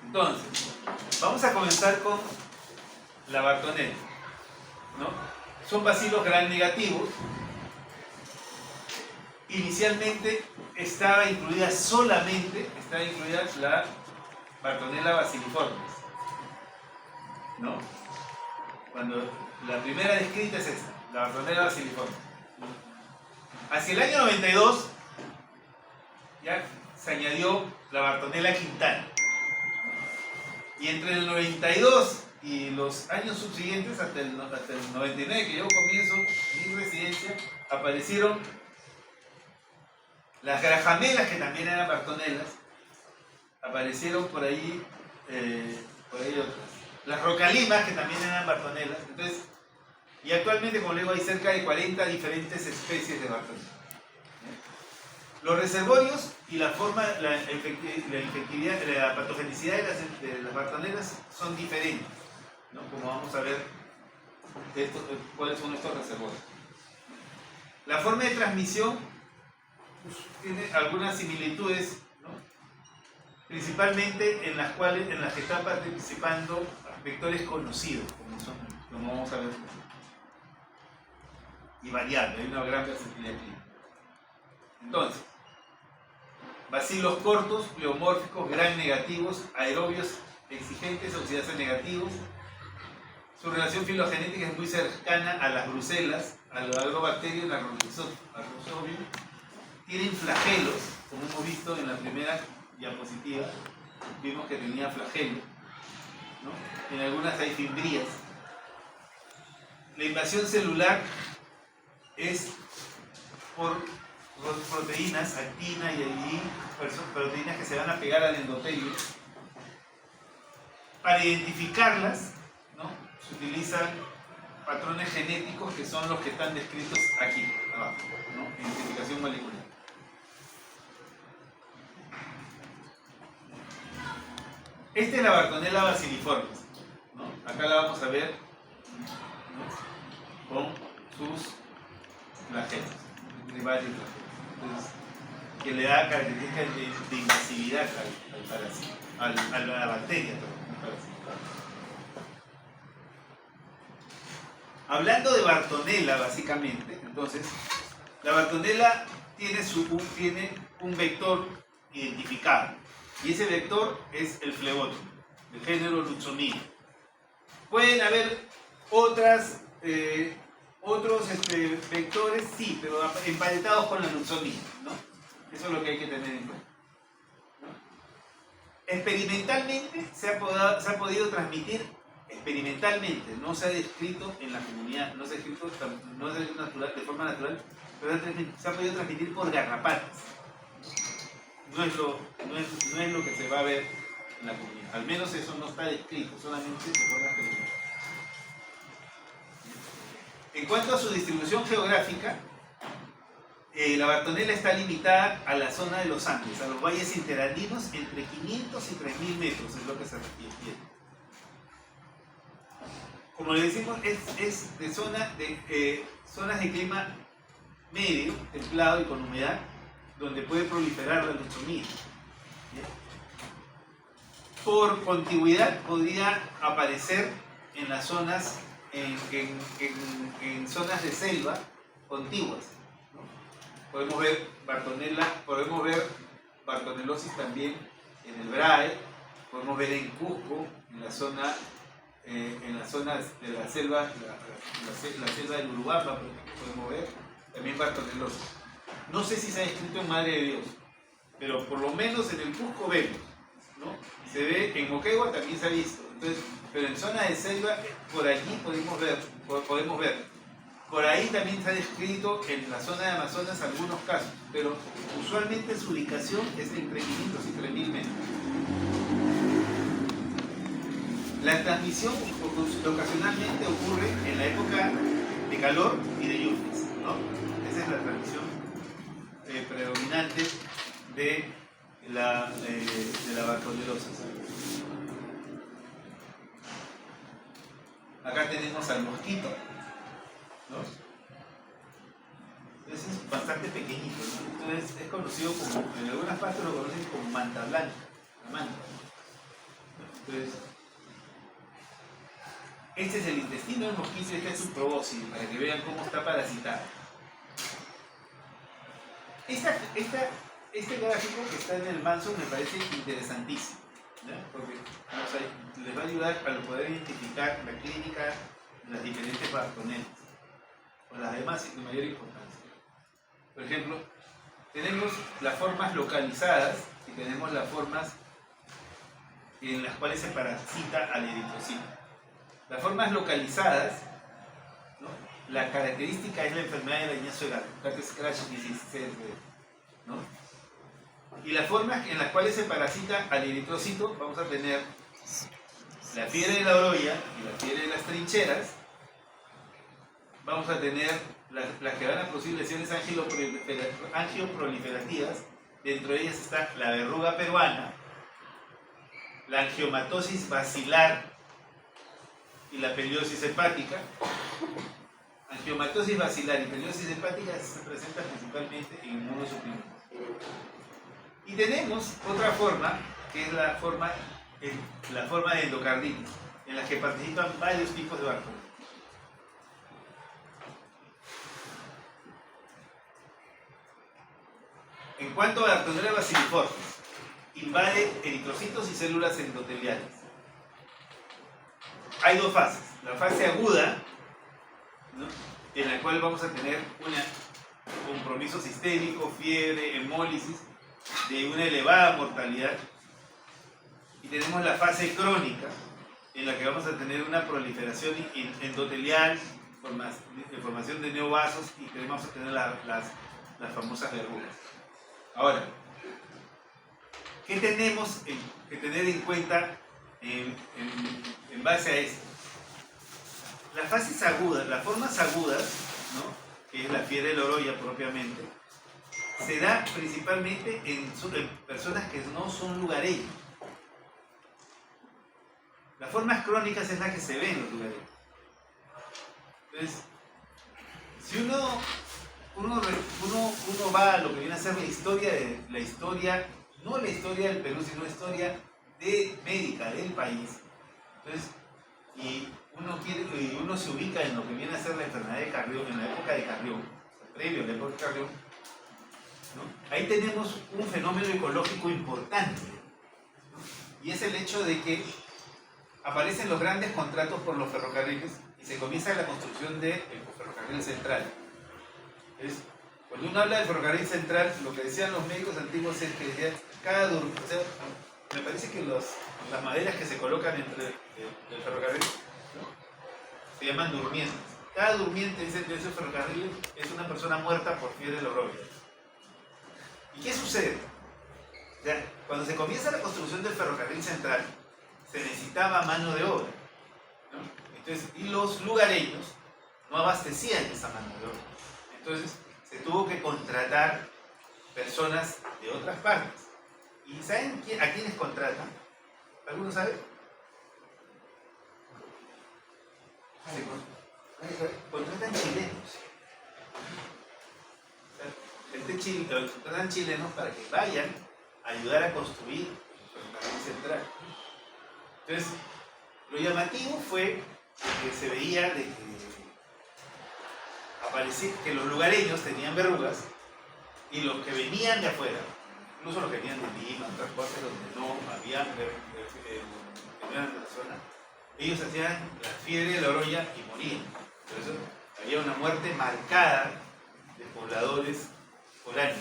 Entonces, vamos a comenzar con la Bartonella, ¿no? Son bacilos gram negativos. Inicialmente estaba incluida la Bartonella bacilliformes, ¿no? Cuando la primera descrita es esta, la Bartonella bacilliformes. Hacia el año 92 ya se añadió la Bartonella quintana. Y entre el 92 y los años subsiguientes, hasta el 99, que yo comienzo mi residencia, aparecieron las grajamelas, que también eran Bartonellas, aparecieron por ahí otras. Las rocalimas, que también eran Bartonellas. Entonces, y actualmente, como le digo, hay cerca de 40 diferentes especies de Bartonella. Los reservorios y la efectividad, la patogenicidad de las Bartonellas son diferentes, ¿no? Como vamos a ver cuáles son estos reservorios. La forma de transmisión tiene algunas similitudes, ¿no? Principalmente en las que están participando vectores conocidos, como vamos a ver, y variable, hay una gran versatilidad clínica. Entonces, bacilos cortos, pleomórficos, gram negativos, aerobios exigentes, oxidasa negativos. Su relación filogenética es muy cercana a las brucelas, a los agrobacterios, a Rhizobacterium. Tienen flagelos, como hemos visto en la primera diapositiva, vimos que tenía flagelos, ¿no? En algunas hay fimbrías. La invasión celular es por proteínas, actina y allí proteínas que se van a pegar al endotelio. Para identificarlas, ¿no? Se utilizan patrones genéticos que son los que están descritos aquí abajo, ¿no? Identificación molecular. Esta es la Bartonella bacilliformes, ¿no? Acá la vamos a ver, ¿no? Con sus flagelos, varios flagelos. Entonces, que le da características de invasividad al parásito, a la bacteria. Hablando de Bartonella, básicamente, entonces, la Bartonella tiene un vector identificado. Y ese vector es el fleboto, del género Lutzomyia. Pueden haber otras Otros vectores sí, pero emparentados con la luxonía, ¿no? Eso es lo que hay que tener en cuenta, ¿no? Experimentalmente se ha podido transmitir, experimentalmente, no se ha descrito en la comunidad, no se ha descrito de forma natural, pero se ha podido transmitir por garrapatas. No es lo que se va a ver en la comunidad. Al menos eso no está descrito, solamente de forma experimental. En cuanto a su distribución geográfica, la bartonela está limitada a la zona de los Andes, a los valles interandinos entre 500 y 3000 metros, es lo que se refiere. Como le decimos, es de zonas de clima medio, templado y con humedad, donde puede proliferar la luxonía. Por contigüidad podría aparecer en las zonas, en zonas de selva contiguas, ¿no? Podemos ver bartonelosis también en el Brae, podemos ver en Cusco, en las zonas de la selva, la selva del Urubamba, por ejemplo, podemos ver también bartonelosis. No sé si se ha descrito en Madre de Dios, pero por lo menos en el Cusco vemos, ¿no? Se ve, en Moquegua también se ha visto. Entonces, pero en zona de selva, por allí podemos ver. Por ahí también se ha descrito en la zona de Amazonas algunos casos, pero usualmente su ubicación es entre 500 y 3000 metros. La transmisión ocasionalmente ocurre en la época de calor y de lluvias, ¿no? Esa es la transmisión predominante de la bartonelosis. Acá tenemos al mosquito, ¿no? Entonces es bastante pequeñito, ¿no? Entonces es conocido como, en algunas partes lo conocen como manta blanca, la manta. Entonces, este es el intestino del mosquito y este es su probóscide, para que vean cómo está parasitado. Este gráfico que está en el manso me parece interesantísimo, ¿ya? Porque les va a ayudar para poder identificar la clínica de las diferentes bartonelas, o las demás de mayor importancia. Por ejemplo, tenemos las formas localizadas y tenemos las formas en las cuales se parasita al eritrocito. Las formas localizadas, ¿no? La característica es la enfermedad de arañazo de gato, Cat Scratch Disease, ¿no? Y las formas en las cuales se parasita al eritrocito, vamos a tener la fiebre de la orolla y la fiebre de las trincheras. Vamos a tener las que van a producir lesiones angioproliferativas. Dentro de ellas está la verruga peruana, la angiomatosis basilar y la peliosis hepática. Angiomatosis basilar y peliosis hepática se presentan principalmente en inmunosuprimidos. Y tenemos otra forma, que es la forma de endocarditis, en la que participan varios tipos de bartonelas. En cuanto a Bartonella basiliformis, invade eritrocitos y células endoteliales. Hay dos fases. La fase aguda, ¿no? En la cual vamos a tener un compromiso sistémico, fiebre, hemólisis, de una elevada mortalidad. Y tenemos la fase crónica, en la que vamos a tener una proliferación endotelial, formación de neovasos, y vamos a tener las famosas verrugas. Ahora, ¿qué tenemos que tener en cuenta en base a esto? Las fases agudas, las formas agudas, ¿no? Que es la fiebre de la orolla propiamente, se da principalmente en personas que no son lugareños. Las formas crónicas es la que se ve en los lugareños. Entonces, si uno va a lo que viene a ser la historia, no la historia del Perú, sino la historia médica del país. Entonces, y uno se ubica en lo que viene a ser la enfermedad de Carrión, en la época de Carrión, previo a la época de Carrión, ¿no? Ahí tenemos un fenómeno ecológico importante, ¿no? Y es el hecho de que aparecen los grandes contratos por los ferrocarriles y se comienza la construcción del ferrocarril central. Cuando uno habla del ferrocarril central, lo que decían los médicos antiguos es que decían, o sea, me parece que las maderas que se colocan entre el ferrocarril, ¿no?, se llaman durmientes. Cada durmiente, dicen que ese ferrocarril es una persona muerta por fiebre loroide. ¿Y qué sucede? O sea, cuando se comienza la construcción del ferrocarril central, se necesitaba mano de obra, ¿no? Entonces, y los lugareños no abastecían esa mano de obra. Entonces, se tuvo que contratar personas de otras partes. ¿Y saben a quiénes contratan? ¿Alguno sabe? Contratan chilenos. Contratan chilenos para que vayan a ayudar a construir el ferrocarril central. Entonces, lo llamativo fue que se veía de que aparecía que los lugareños tenían verrugas y los que venían de afuera, incluso los que venían de Lima, otras partes donde no había de la zona, ellos hacían la fiebre de la orolla y morían. Por eso había una muerte marcada de pobladores foráneos.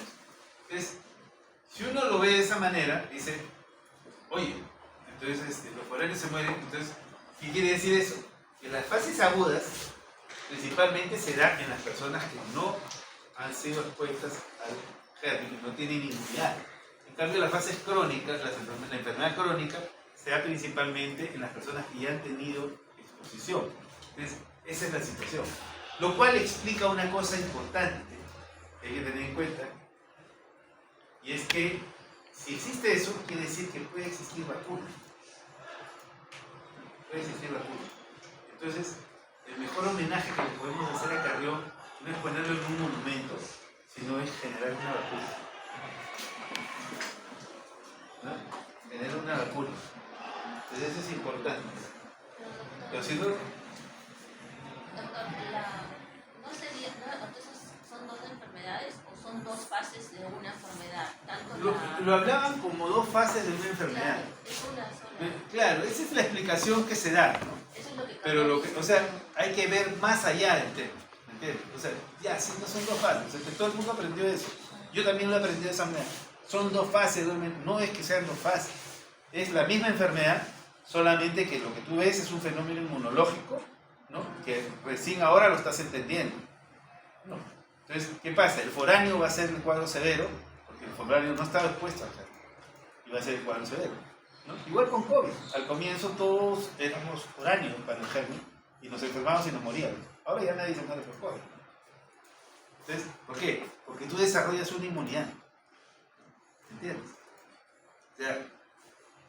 Entonces, si uno lo ve de esa manera, dice, oye, entonces los foráneos se mueren. Entonces, ¿qué quiere decir eso? Que las fases agudas principalmente se dan en las personas que no han sido expuestas al germen, que no tienen inmunidad. En cambio, las fases crónicas, la enfermedad crónica, se da principalmente en las personas que ya han tenido exposición. Entonces, esa es la situación. Lo cual explica una cosa importante que hay que tener en cuenta, y es que si existe eso, quiere decir que puede existir vacuna. Puede existir vacuna. Entonces, el mejor homenaje que le podemos hacer a Carrión no es ponerlo en un monumento, sino es generar una vacuna. ¿No? Generar una vacuna. Entonces eso es importante. Pero si no... Doctor, ¿no sería, entonces son dos enfermedades o son dos fases de una enfermedad? Lo hablaban como dos fases de una enfermedad. Claro, es una sola. Claro, esa es la explicación que se da, ¿no? Eso es lo que Pero o sea, hay que ver más allá del tema, ¿me entiendes? O sea, ya, sí, no son dos fases, o sea, que todo el mundo aprendió eso. Yo también lo aprendí de esa manera. Son dos fases, no es que sean dos fases. Es la misma enfermedad, solamente que lo que tú ves es un fenómeno inmunológico, ¿no?, que recién ahora lo estás entendiendo, ¿no? Entonces, ¿qué pasa? El foráneo va a ser el cuadro severo, porque el foráneo no estaba expuesto al germen, y va a ser el cuadro severo, ¿no? Igual con COVID. Al comienzo todos éramos foráneos para el germen, y nos enfermábamos y nos moríamos. Ahora ya nadie se muere por COVID. Entonces, ¿por qué? Porque tú desarrollas una inmunidad. ¿Entiendes? O sea,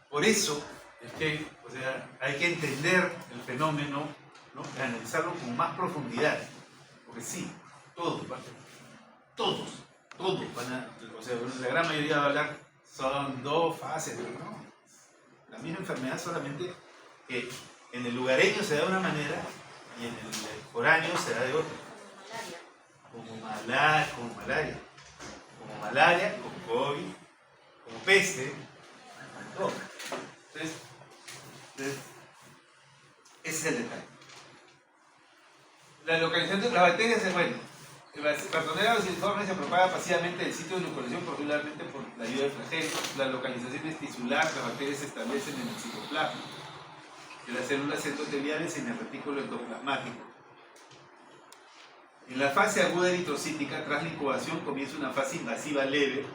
por eso es que, o sea, hay que entender el fenómeno, ¿no?, y analizarlo con más profundidad. Porque sí, todos van a, o sea, la gran mayoría va a hablar, son dos fases, ¿no? La misma enfermedad, solamente que en el lugareño se da de una manera y en el foráneo se da de otra. Como malaria, como COVID, como peste, todo. Entonces, ese es el detalle. La localización de las bacterias es bueno. La Bartonella falciforme se propaga pasivamente del sitio de localización, particularmente por la ayuda del flagelo. La localización es tisular, las bacterias se establecen en el citoplasma de las células endoteliales en el retículo endoplasmático. En la fase aguda eritrocítica, tras la incubación, comienza una fase invasiva leve,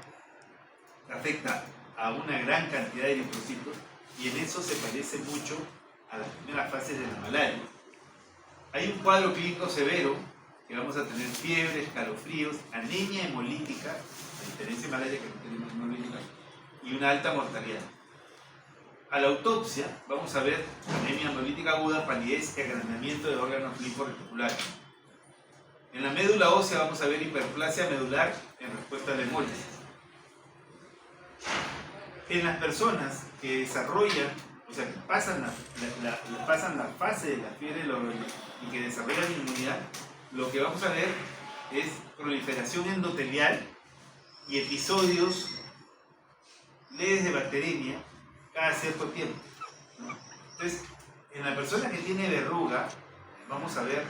afecta a una gran cantidad de eritrocitos, y en eso se parece mucho a las primeras fases de la malaria. Hay un cuadro clínico severo, que vamos a tener fiebre, escalofríos, anemia hemolítica, a diferencia de malaria que no tenemos hemolítica, y una alta mortalidad. A la autopsia vamos a ver anemia hemolítica aguda, palidez y agrandamiento de órganos linforeticulares. En la médula ósea vamos a ver hiperplasia medular en respuesta a la hemólisis. En las personas que desarrollan, o sea, que pasan la fase de la fiebre de la orolla y que desarrollan inmunidad, lo que vamos a ver es proliferación endotelial y episodios leves de bacteremia cada cierto tiempo, ¿no? Entonces, en la persona que tiene verruga, vamos a ver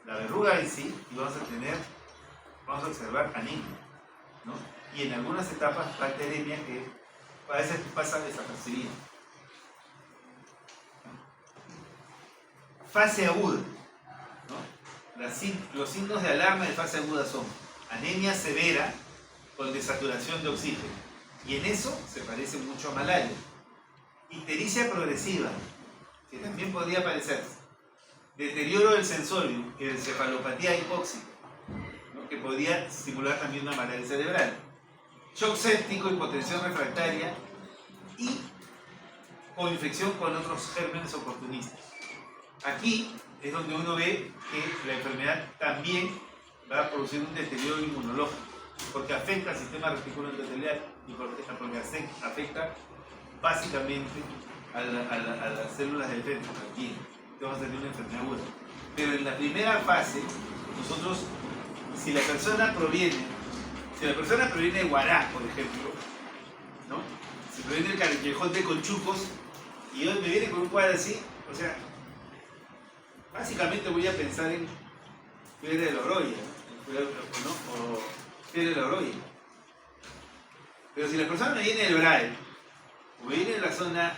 la verruga en sí y vamos a observar anemia, ¿no? Y en algunas etapas bacteremia que a veces pasa desapercibida. Fase aguda, ¿no? Los signos de alarma de fase aguda son anemia severa con desaturación de oxígeno, y en eso se parece mucho a malaria. Ictericia progresiva, que también podría parecerse. Deterioro del sensorio, encefalopatía hipóxica, ¿no? Que podría estimular también una malaria cerebral. Shock séptico, hipotensión refractaria y coinfección con otros gérmenes oportunistas. Aquí es donde uno ve que la enfermedad también va a producir un deterioro inmunológico, porque afecta al sistema reticular endotelial y porque afecta básicamente a las células del feto también. Vamos a tener una enfermedad aguda. Pero en la primera fase, nosotros, si la persona proviene de Huaraz, por ejemplo, ¿no? Si proviene del Callejón de Conchucos y hoy me viene con un cuadro así, o sea, básicamente voy a pensar en fiebre de la orolla, ¿no? O fiebre de la orolla. Pero si la persona me viene del Braille, o viene de la zona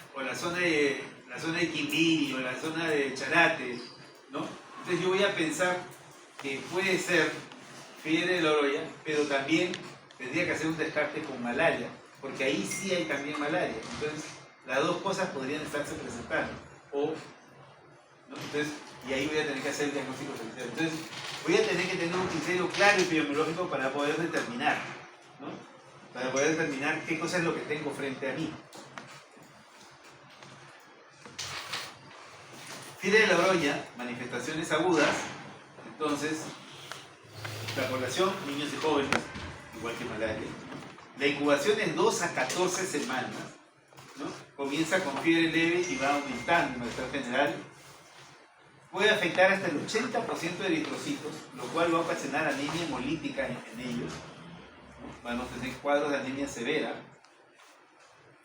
de Quimbiri o la zona de Charate, ¿no? Entonces yo voy a pensar que puede ser fiebre de la orolla, pero también tendría que hacer un descarte con malaria, porque ahí sí hay también malaria. Entonces las dos cosas podrían estarse presentando. ¿No? Entonces, y ahí voy a tener que hacer el diagnóstico diferencial. Entonces voy a tener que tener un criterio claro epidemiológico para poder determinar, ¿no? Para poder determinar qué cosa es lo que tengo frente a mí. Fiebre de la orolla, manifestaciones agudas. Entonces, la población, niños y jóvenes, igual que malaria. La incubación es 2 a 14 semanas, ¿no? Comienza con fiebre leve y va aumentando en malestar general. Puede afectar hasta el 80% de eritrocitos, lo cual va a ocasionar anemia hemolítica en ellos, ¿no? Van a tener cuadros de anemia severa.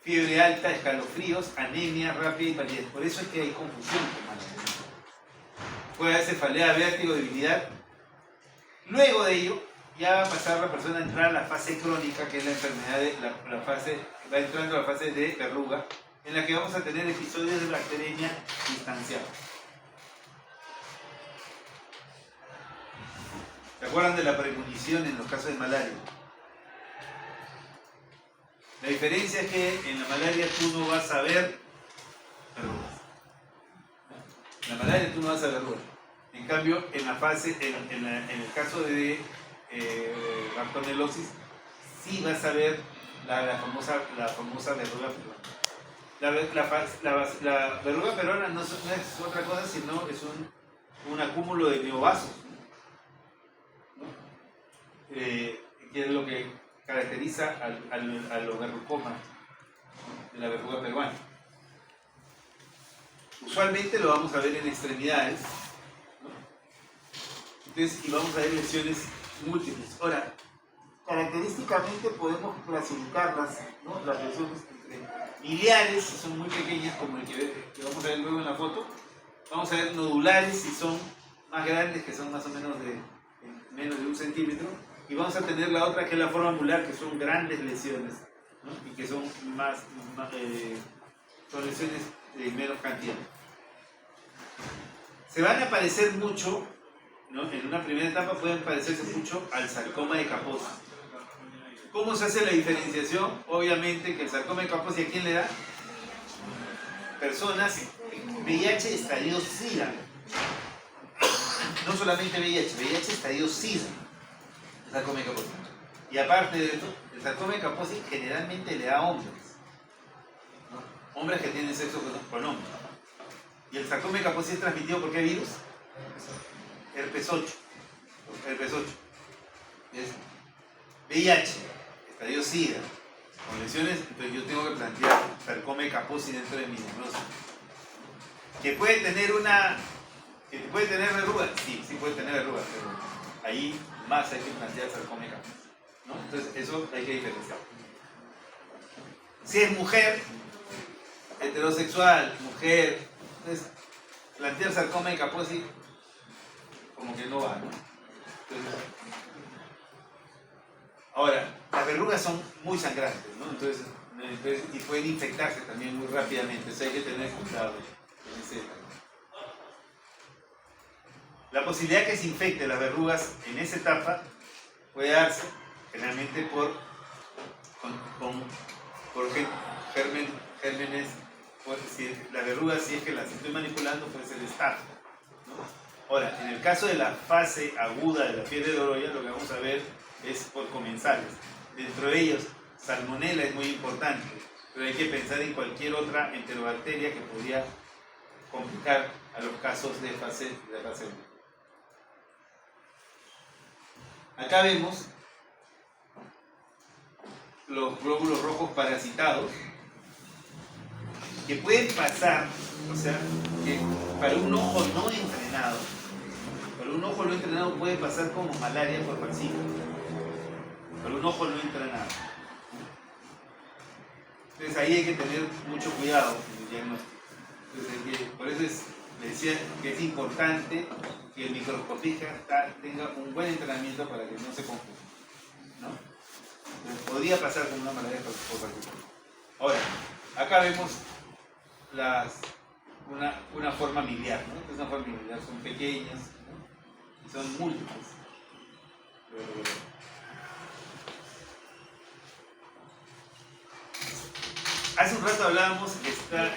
Fiebre alta, escalofríos, anemia rápida y palidez. Por eso es que hay confusión con malaria. Puede haber cefalea, vértigo, debilidad. Luego de ello, ya va a pasar la persona a entrar a la fase crónica, que es la enfermedad va entrando a la fase de verruga, en la que vamos a tener episodios de bacteremia distanciados. ¿Se acuerdan de la premonición en los casos de malaria? La diferencia es que en la malaria tú no vas a ver verrugas. En la malaria tú no vas a ver verrugas. En cambio, en el caso de Bartonellosis, sí vas a ver la famosa verruga peruana. La verruga peruana no es otra cosa, sino es un acúmulo de neovasos, ¿no? Que es lo que caracteriza a los verrucomas de la verruga peruana. Usualmente lo vamos a ver en extremidades, ¿no? Entonces, y vamos a ver lesiones múltiples. Ahora, característicamente podemos clasificarlas, ¿no? Las lesiones entre miliares, si son muy pequeñas, como el que vamos a ver luego en la foto. Vamos a ver nodulares, si son más grandes, que son más o menos de menos de 1 centímetro. Y vamos a tener la otra, que es la forma angular, que son grandes lesiones, ¿no? Y que son son lesiones de menos cantidad. Se van a parecer mucho, ¿no? En una primera etapa pueden parecerse mucho al sarcoma de Kaposi. ¿Cómo se hace la diferenciación? Obviamente que el sarcoma de Kaposi, ¿a quién le da? Personas VIH estadio SIDA. No solamente VIH estadio SIDA. El sarcoma de Kaposi. Y aparte de esto, el sarcoma de Kaposi generalmente le da a hombres, ¿no? Hombres que tienen sexo con hombres. ¿Y el sarcoma de Kaposi es transmitido por qué virus? Herpes 8. Herpes 8. ¿Ves? VIH, estadio SIDA, con lesiones, entonces yo tengo que plantear sarcoma de Kaposi dentro de mi diagnóstico. ¿Que puede tener verrugas? Sí puede tener verrugas, pero ahí más hay que plantear sarcoma de Kaposi, ¿no? Entonces eso hay que diferenciar. Si es mujer, heterosexual, mujer, entonces plantear sarcoma de Kaposi como que no va, ¿no? Entonces, ahora, las verrugas son muy sangrantes, ¿no? Entonces, y pueden infectarse también muy rápidamente, entonces hay que tener cuidado en ese detalle. La posibilidad que se infecte las verrugas en esa etapa puede darse generalmente por gérmenes, si las verrugas, si es que las estoy manipulando, puede ser estafa, ¿no? Ahora, en el caso de la fase aguda de la fiebre de Oroya, lo que vamos a ver es por comensales. Dentro de ellos, Salmonella es muy importante, pero hay que pensar en cualquier otra enterobacteria que podría complicar a los casos de fase 1. Acá vemos los glóbulos rojos parasitados que pueden pasar, o sea, que para un ojo no entrenado puede pasar como malaria por vacío. Para un ojo no entrenado. Entonces ahí hay que tener mucho cuidado en el diagnóstico. Entonces, por eso le decía que es importante que el microscopista tenga un buen entrenamiento para que no se confunda, ¿no? Entonces, podría pasar como una malaria por vacío. Ahora, acá vemos una forma miliar, ¿no? Esta es una forma miliar, son pequeñas, ¿no? Y son múltiples. Hace un rato hablábamos de esta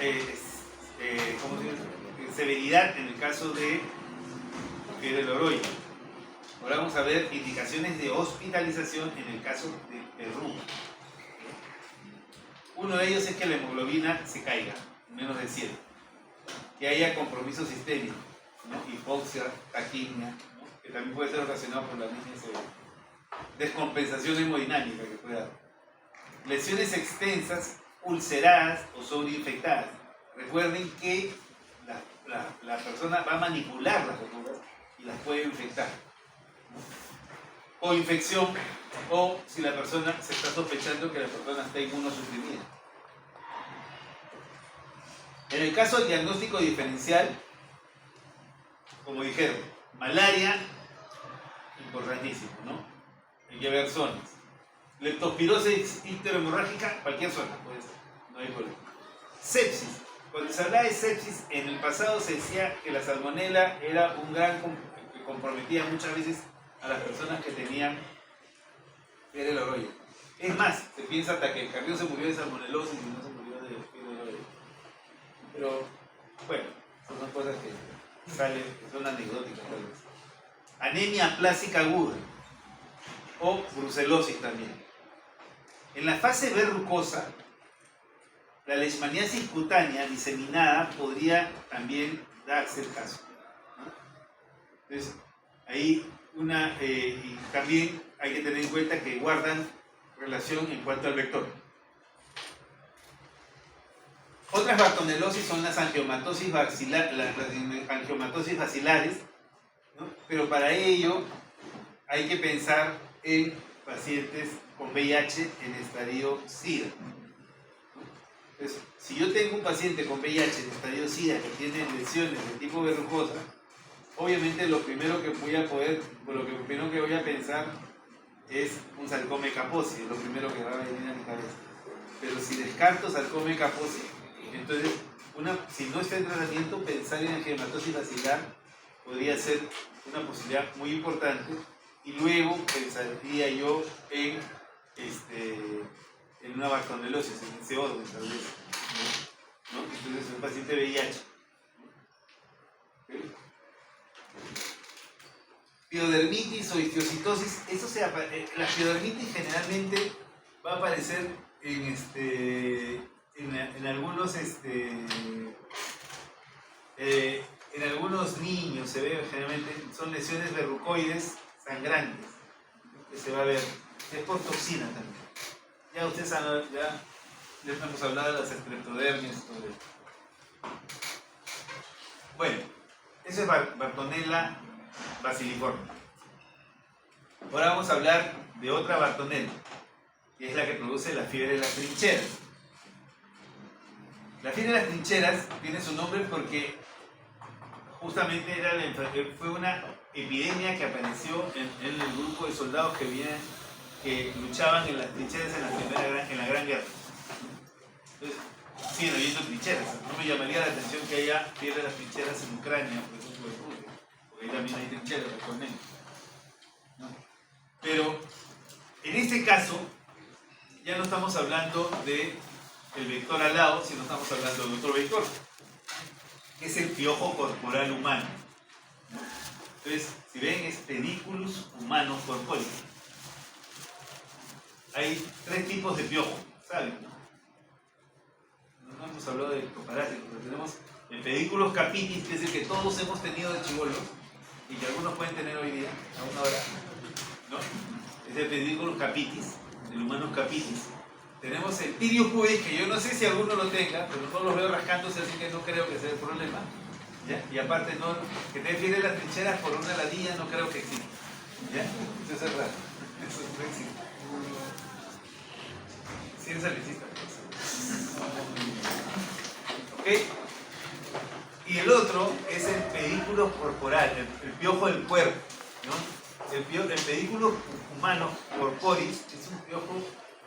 severidad en el caso de fiebre de Oroya. Ahora vamos a ver indicaciones de hospitalización en el caso de verruga. Uno de ellos es que la hemoglobina se caiga, menos de 7. Que haya compromiso sistémico, ¿no? Hipoxia, taquimia, ¿no? Que también puede ser ocasionado por la misma severidad. Descompensación hemodinámica que puede dar. Lesiones extensas, ulceradas o sobreinfectadas. Recuerden que la persona va a manipular las verrugas y las puede infectar. O infección, o si la persona se está sospechando que la persona está inmunosuprimida. En el caso del diagnóstico diferencial, como dijeron, malaria, importantísimo, ¿no? Hay que ver zonas. Leptospirosis icterohemorrágica, cualquier zona puede ser, no hay problema. Sepsis. Cuando se hablaba de sepsis, en el pasado se decía que la salmonela era un gran que comprometía muchas veces a las personas que tenían fiebre de Oroya. Es más, se piensa hasta que el Carrión se murió de salmonelosis y no se murió de fiebre de Oroya. Pero, bueno, son cosas que salen, que son anecdóticas tal vez. Anemia plástica aguda o brucelosis también. En la fase verrucosa, la leishmaniasis cutánea diseminada podría también darse el caso, ¿no? Entonces, ahí y también hay que tener en cuenta que guardan relación en cuanto al vector. Otras bartonelosis son las angiomatosis bacilares, ¿no? Pero para ello hay que pensar en pacientes con VIH en estadio SIDA. Entonces, si yo tengo un paciente con VIH en estadio SIDA que tiene lesiones de tipo verrucosa, obviamente lo primero que voy a pensar es un sarcoma kaposi, es lo primero que va a venir a mi cabeza. Pero si descarto sarcoma kaposi, entonces, si no está en tratamiento, pensar en angiomatosis bacilar podría ser una posibilidad muy importante. Y luego pensaría yo en una bartonelosis, en ese orden tal vez, ¿no? Entonces un paciente VIH. ¿Okay? Piodermitis o histiocytosis, la piodermitis generalmente va a aparecer en algunos niños, se ve generalmente, son lesiones verrucoides sangrantes, que se va a ver, es por toxina también. Ya ustedes ya les hemos hablado de las estreptodermias. Bueno, eso es Bartonella baciliforme. Ahora vamos a hablar de otra Bartonella, que es la que produce la fiebre de las trincheras. La fiebre de las trincheras tiene su nombre porque justamente fue una epidemia que apareció en el grupo de soldados que luchaban en las trincheras en la Gran Guerra. Entonces, siguen habiendo trincheras. No me llamaría la atención que haya pierde las trincheras en Ucrania, por ejemplo, de Rusia, porque ahí también hay trincheras actualmente, ¿no? Pero en este caso, ya no estamos hablando del vector alado, sino estamos hablando de otro vector, que es el piojo corporal humano, ¿no? Entonces, si ven, es Pediculus humanus corporis. Hay 3 tipos de piojo, ¿saben? No hemos hablado de ectoparásitos, pero tenemos el Pediculus capitis, que es el que todos hemos tenido de chibolos y que algunos pueden tener hoy día, aún ahora, ¿no? Es el Pediculus capitis, el humanus capitis. Tenemos el Tirius pubis, que yo no sé si alguno lo tenga, pero no los veo rascándose, así que no creo que sea el problema, ¿ya? Y aparte, no, que te defiende las trincheras por una ladilla, no creo que exista, ¿ya? Eso es raro, eso no existe. Sí, es salicista. ¿Ok? Y el otro es el pedículo corporal, el piojo del cuerpo, ¿no? El pedículo humano corporis es un piojo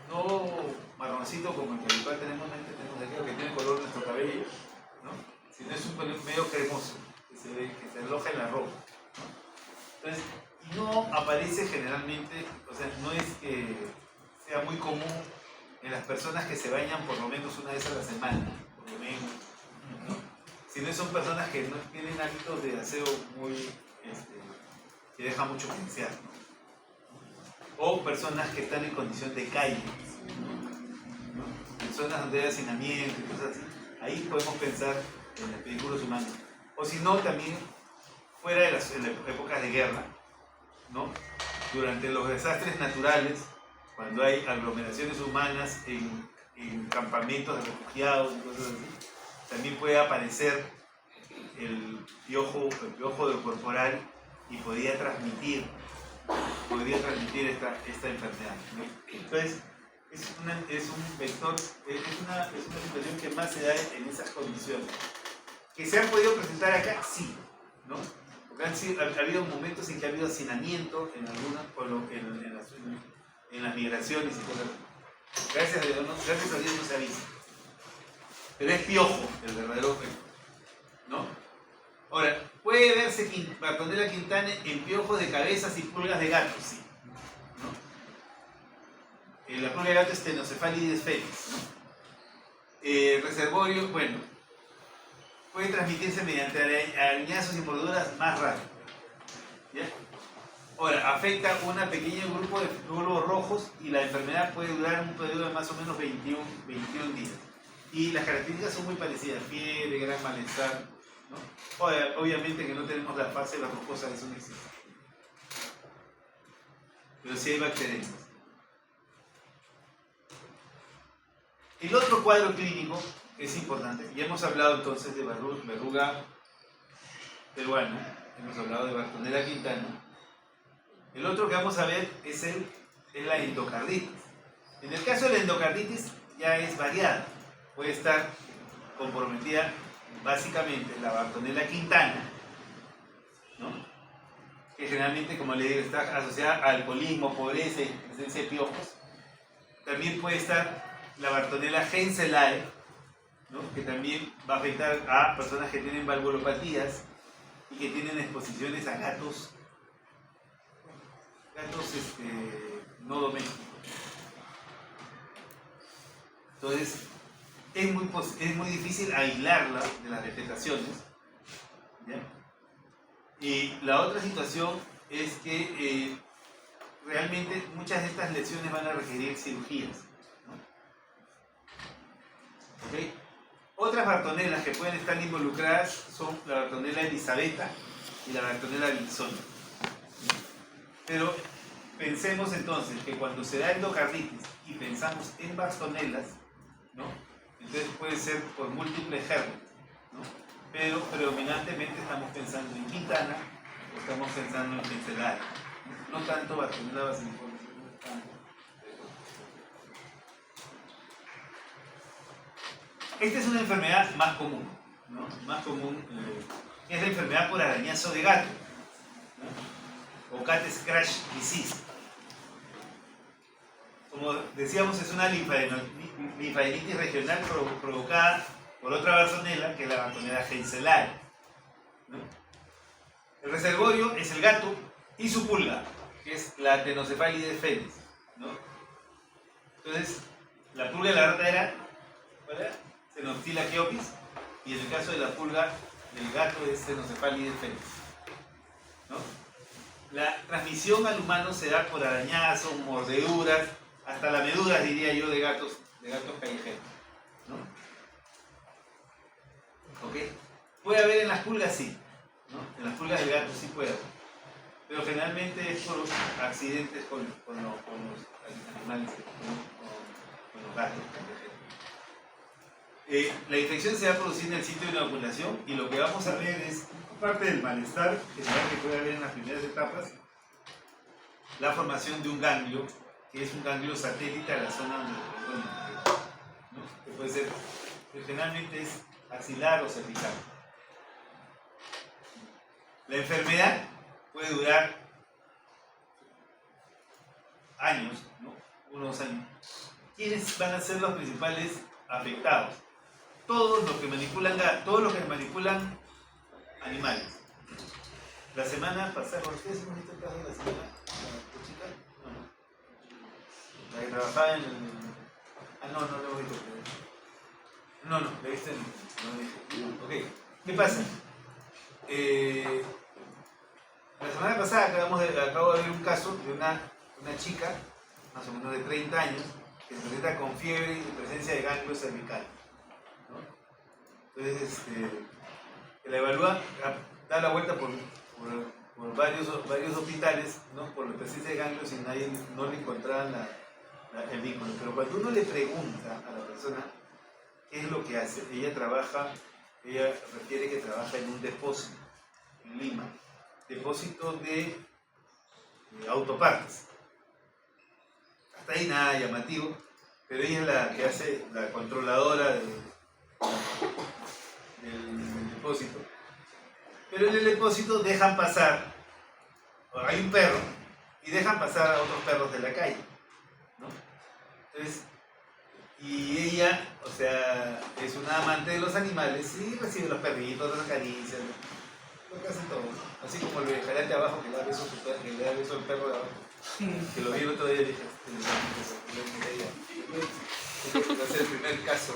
no marroncito como el que tenemos aquí, que tiene color nuestro cabello, ¿no? Sino es un color medio cremoso, que se aloja en la ropa, ¿no? Entonces, no aparece generalmente, o sea, no es que sea muy común en las personas que se bañan por lo menos una vez a la semana, por lo menos, ¿no? Sino son personas que no tienen hábitos de aseo muy, que dejan mucho que desear, ¿no? O personas que están en condición de calle, ¿no? En zonas donde hay hacinamiento y cosas así, ahí podemos pensar en los pedículos humanos. O si no, también fuera de las épocas de guerra, ¿no? Durante los desastres naturales, cuando hay aglomeraciones humanas en campamentos de refugiados y cosas así, también puede aparecer el piojo corporal y podría transmitir esta enfermedad, ¿no? Entonces, es un vector, es una situación que más se da en esas condiciones. ¿Que se han podido presentar acá? Sí, ¿no? Porque ha habido momentos en que ha habido hacinamiento en algunas, en las migraciones y cosas así. Gracias a Dios no se avisa. Pero es piojo el verdadero efecto, ¿no? Ahora, puede verse Bartonella quintana en piojos de cabezas y pulgas de gato, sí, ¿no? La pulga de gato es Tenocefalides felis, ¿no? Reservorio, bueno, puede transmitirse mediante arañazos y morduras más raras, ¿ya? Ahora, afecta a un pequeño grupo de glóbulos rojos y la enfermedad puede durar un periodo de más o menos 21 días. Y las características son muy parecidas: fiebre, gran malestar, ¿no? Obviamente que no tenemos la fase verrucosa, eso no existe. Pero sí hay bacterias. El otro cuadro clínico es importante. Ya hemos hablado entonces de verruga peruana, hemos hablado de Bartonella quintana. El otro que vamos a ver es la endocarditis. En el caso de la endocarditis ya es variada. Puede estar comprometida básicamente la Bartonella quintana, ¿no? Que generalmente, como le digo, está asociada a alcoholismo, pobreza y presencia de piojos. También puede estar la Bartonella henselae, ¿no? Que también va a afectar a personas que tienen valvulopatías y que tienen exposiciones a gatos no domésticos. Entonces, es muy difícil aislarla de las vegetaciones, ¿ya? Y la otra situación es que realmente muchas de estas lesiones van a requerir cirugías, ¿no? ¿Okay? Otras bartonelas que pueden estar involucradas son la Bartonella elizabethae y la Bartonella wilsoni. Pero pensemos entonces que cuando se da endocarditis y pensamos en bartonelas, ¿no? Entonces puede ser por múltiples gérmenes, ¿no? Pero predominantemente estamos pensando en quintana o estamos pensando en henselae, no tanto Bartonella basiliforme. Esta es una enfermedad más común, ¿no? Más común, es la enfermedad por arañazo de gato, ¿no? O cat scratch disease. Como decíamos, es una linfadenitis regional provocada por otra Bartonella, que es la Bartonella henselae, ¿no? El reservorio es el gato y su pulga, que es la Ctenocefalidae felis, ¿no? Entonces, la pulga de la rata era, ¿cuál era? Xenoptila chiopis, y en el caso de la pulga del gato es Ctenocefalidae felis, ¿no? La transmisión al humano se da por arañazos, mordeduras, hasta lameduras, diría yo, de gatos callejeros, ¿no? ¿Ok? Puede haber en las pulgas, sí, ¿no? En las pulgas del gato sí puede haber, pero generalmente es por accidentes con los animales, con los gatos callejeros. La infección se va a producir en el sitio de inoculación y lo que vamos a ver es, aparte del malestar general que puede haber en las primeras etapas, la formación de un ganglio, que es un ganglio satélite a la zona donde ¿no? Que puede ser, que generalmente es axilar o cervical. La enfermedad puede durar años, ¿no? Unos años. ¿Quiénes van a ser los principales afectados? Todos los que manipulan animales. La semana pasada, ¿por ustedes hemos visto el caso de la semana? ¿La chica? No. La que trabajaba en el... no lo he visto. No, lo he visto en... No, ok, ¿qué pasa? La semana pasada acabo de ver un caso de una chica, más o menos de 30 años, que se presenta con fiebre y presencia de ganglio cervical, ¿no? Entonces, la evalúa, da la vuelta por varios hospitales, ¿no? Por la presencia de ganglios y no le encontraban el vínculo. Pero cuando uno le pregunta a la persona qué es lo que hace, ella refiere que trabaja en un depósito en Lima, depósito de autopartes. Hasta ahí nada llamativo, pero ella es la que hace la controladora del depósito. Pero en el depósito dejan pasar, hay un perro, y dejan pasar a otros perros de la calle, ¿no? Entonces, y ella, o sea, es una amante de los animales y recibe los perritos, las caricias, lo que hacen todos, ¿no? Así como el viajante abajo que le da beso al perro de abajo, que lo vi el otro día y dije, va a ser el primer caso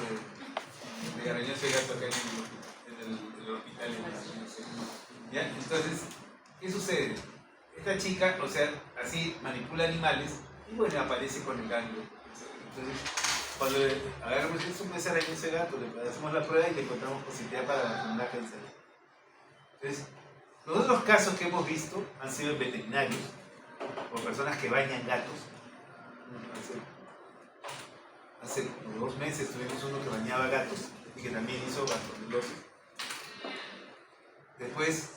de arañazo de gato acá en el hospital. ¿Ya? Entonces, ¿qué sucede? Esta chica, o sea, así manipula animales y bueno, aparece con el ganglio. Entonces, cuando agarramos eso, puede ser arañazo de gato, le hacemos la prueba y le encontramos positividad para la enfermedad henselae. Entonces, los otros casos que hemos visto han sido en veterinarios, por personas que bañan gatos. Hace como 2 meses tuvimos uno que bañaba gatos y que también hizo gastroenteritis. Después,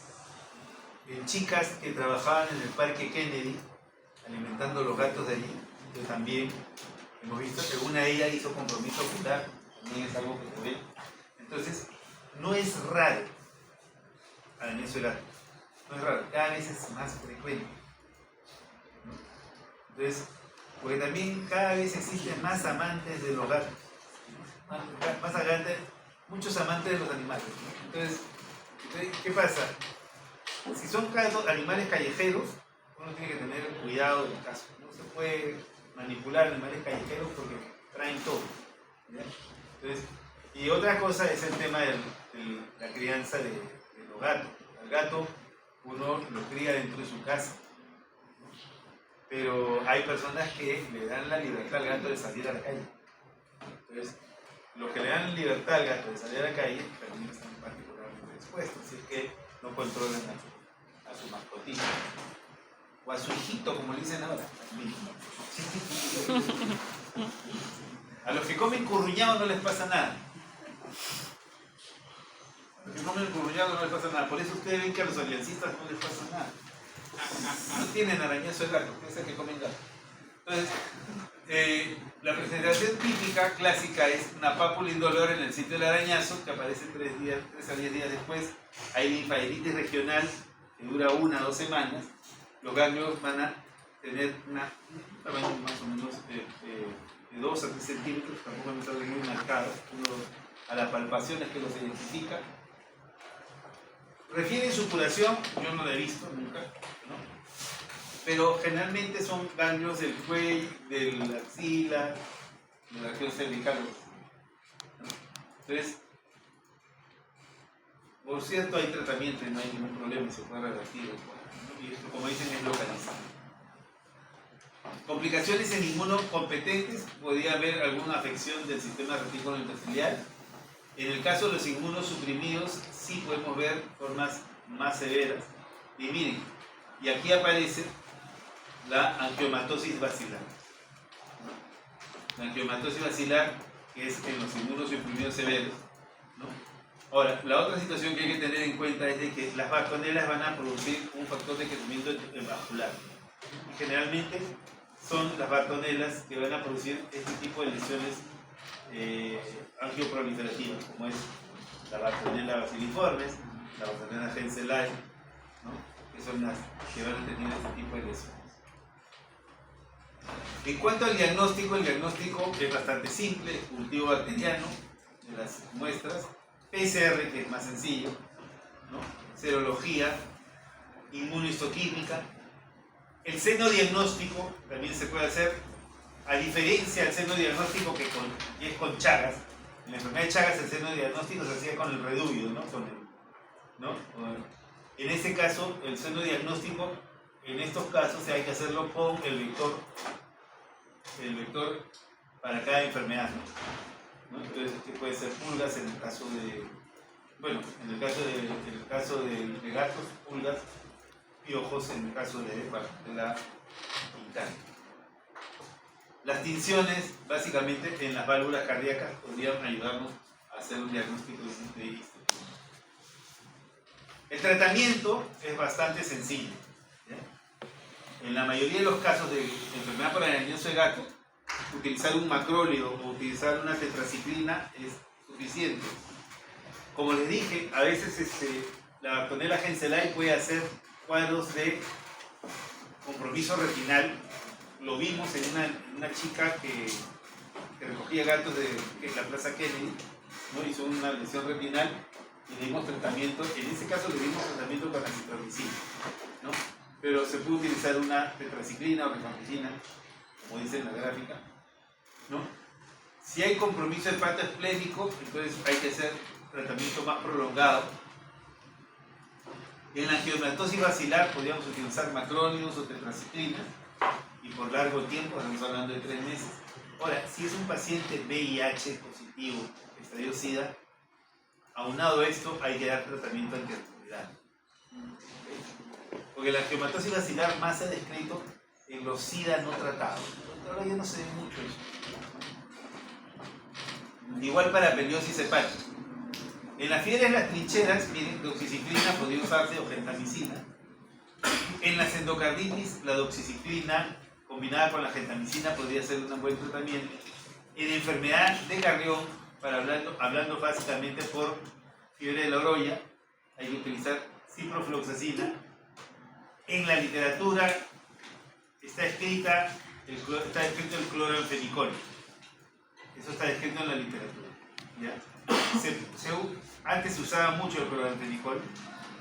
chicas que trabajaban en el Parque Kennedy, alimentando los gatos de allí, que también hemos visto que una de ellas hizo compromiso ocular, también es algo que se ve. Entonces, no es raro arañazo de gato, no es raro, cada vez es más frecuente, ¿no? Entonces, porque también cada vez existen más amantes de los gatos, más amantes, muchos amantes de los animales, ¿no? Entonces, ¿qué pasa? Si son animales callejeros, uno tiene que tener cuidado del caso. No se puede manipular animales callejeros porque traen todo, ¿ya? Entonces, y otra cosa es el tema de la crianza de los gatos. El gato uno lo cría dentro de su casa, ¿no? Pero hay personas que le dan la libertad al gato de salir a la calle. Entonces, los que le dan libertad al gato de salir a la calle también están particularmente expuestos, así que no controlan a su mascotita o a su hijito, como le dicen ahora. A los que comen curruñado no les pasa nada. A los que comen curruñado no les pasa nada. Por eso ustedes ven que a los aliancistas no les pasa nada. No tienen arañazo de gato, piensan que comen gato. Entonces, la presentación típica, clásica, es una pápula indolor en el sitio del arañazo, que aparece 3 a 10 días después. Hay linfadenitis regional que dura 1 o 2 semanas, los ganglios van a tener un tamaño más o menos de 2 a 3 centímetros, tampoco van a estar muy marcados. A la palpación es que los identifica. Refieren supuración, yo no la he visto nunca, ¿no? Pero generalmente son ganglios del cuello, de la axila, de la región cervical, ¿no? Entonces, por cierto, hay tratamiento y no hay ningún problema, se puede revertir, ¿no? Y esto, como dicen, es localizado. Complicaciones en inmunocompetentes, podría haber alguna afección del sistema retículo endotelial. En el caso de los inmunosuprimidos, sí podemos ver formas más severas. Y miren, y aquí aparece la angiomatosis basilar. La angiomatosis basilar, que es en los inmunosuprimidos severos, ¿no? Ahora, la otra situación que hay que tener en cuenta es de que las bartonelas van a producir un factor de crecimiento vascular. Y generalmente son las bartonelas que van a producir este tipo de lesiones angioproliferativas, como es la bartonela basiliformes, la bartonela henselae, ¿no? Que son las que van a tener este tipo de lesiones. En cuanto al diagnóstico, el diagnóstico es bastante simple: cultivo bacteriano de las muestras, PCR, que es más sencillo, ¿no? Serología, inmunohistoquímica. El seno diagnóstico también se puede hacer, a diferencia del seno diagnóstico que es con Chagas. En la enfermedad de Chagas el seno diagnóstico se hacía con el redubio, ¿no? En este caso, el seno diagnóstico, en estos casos hay que hacerlo con el vector para cada enfermedad, ¿no? Entonces, que puede ser pulgas en el caso de, bueno, en el caso de gatos, pulgas, piojos en el caso de la intana. Las tinciones, básicamente en las válvulas cardíacas, podrían ayudarnos a hacer un diagnóstico de esto. El tratamiento es bastante sencillo, ¿ya? En la mayoría de los casos de enfermedad por anemioso de gato, utilizar un macrólido o utilizar una tetraciclina es suficiente. Como les dije, a veces la bartonela henselae puede hacer cuadros de compromiso retinal. Lo vimos en una chica que recogía gatos de la Plaza Kennedy, ¿no? Hizo una lesión retinal y le dimos tratamiento. En ese caso le dimos tratamiento con acitromicina, ¿no? Pero se puede utilizar una tetraciclina o rifampicina, como dice en la gráfica, ¿no? Si hay compromiso hepatoesplénico, entonces hay que hacer tratamiento más prolongado. En la angiomatosis basilar podríamos utilizar macrónidos o tetraciclina y por largo tiempo, estamos hablando de 3 meses. Ahora, si es un paciente VIH positivo, estadio SIDA, aunado a esto hay que dar tratamiento antirretroviral. Porque la angiomatosis basilar más se ha descrito en los SIDA no tratados. Ahora ya no se ve mucho eso. Igual para peliosis hepática. En las fiebres de las trincheras, miren, doxiciclina podría usarse o gentamicina. En las endocarditis, la doxiciclina combinada con la gentamicina podría ser un buen tratamiento. En enfermedad de Carrión, hablando básicamente por fiebre de la orolla, hay que utilizar ciprofloxacina. En la literatura está escrito el cloranfenicol. Eso está escrito en la literatura, ¿ya? Antes se usaba mucho el cloranfenicol,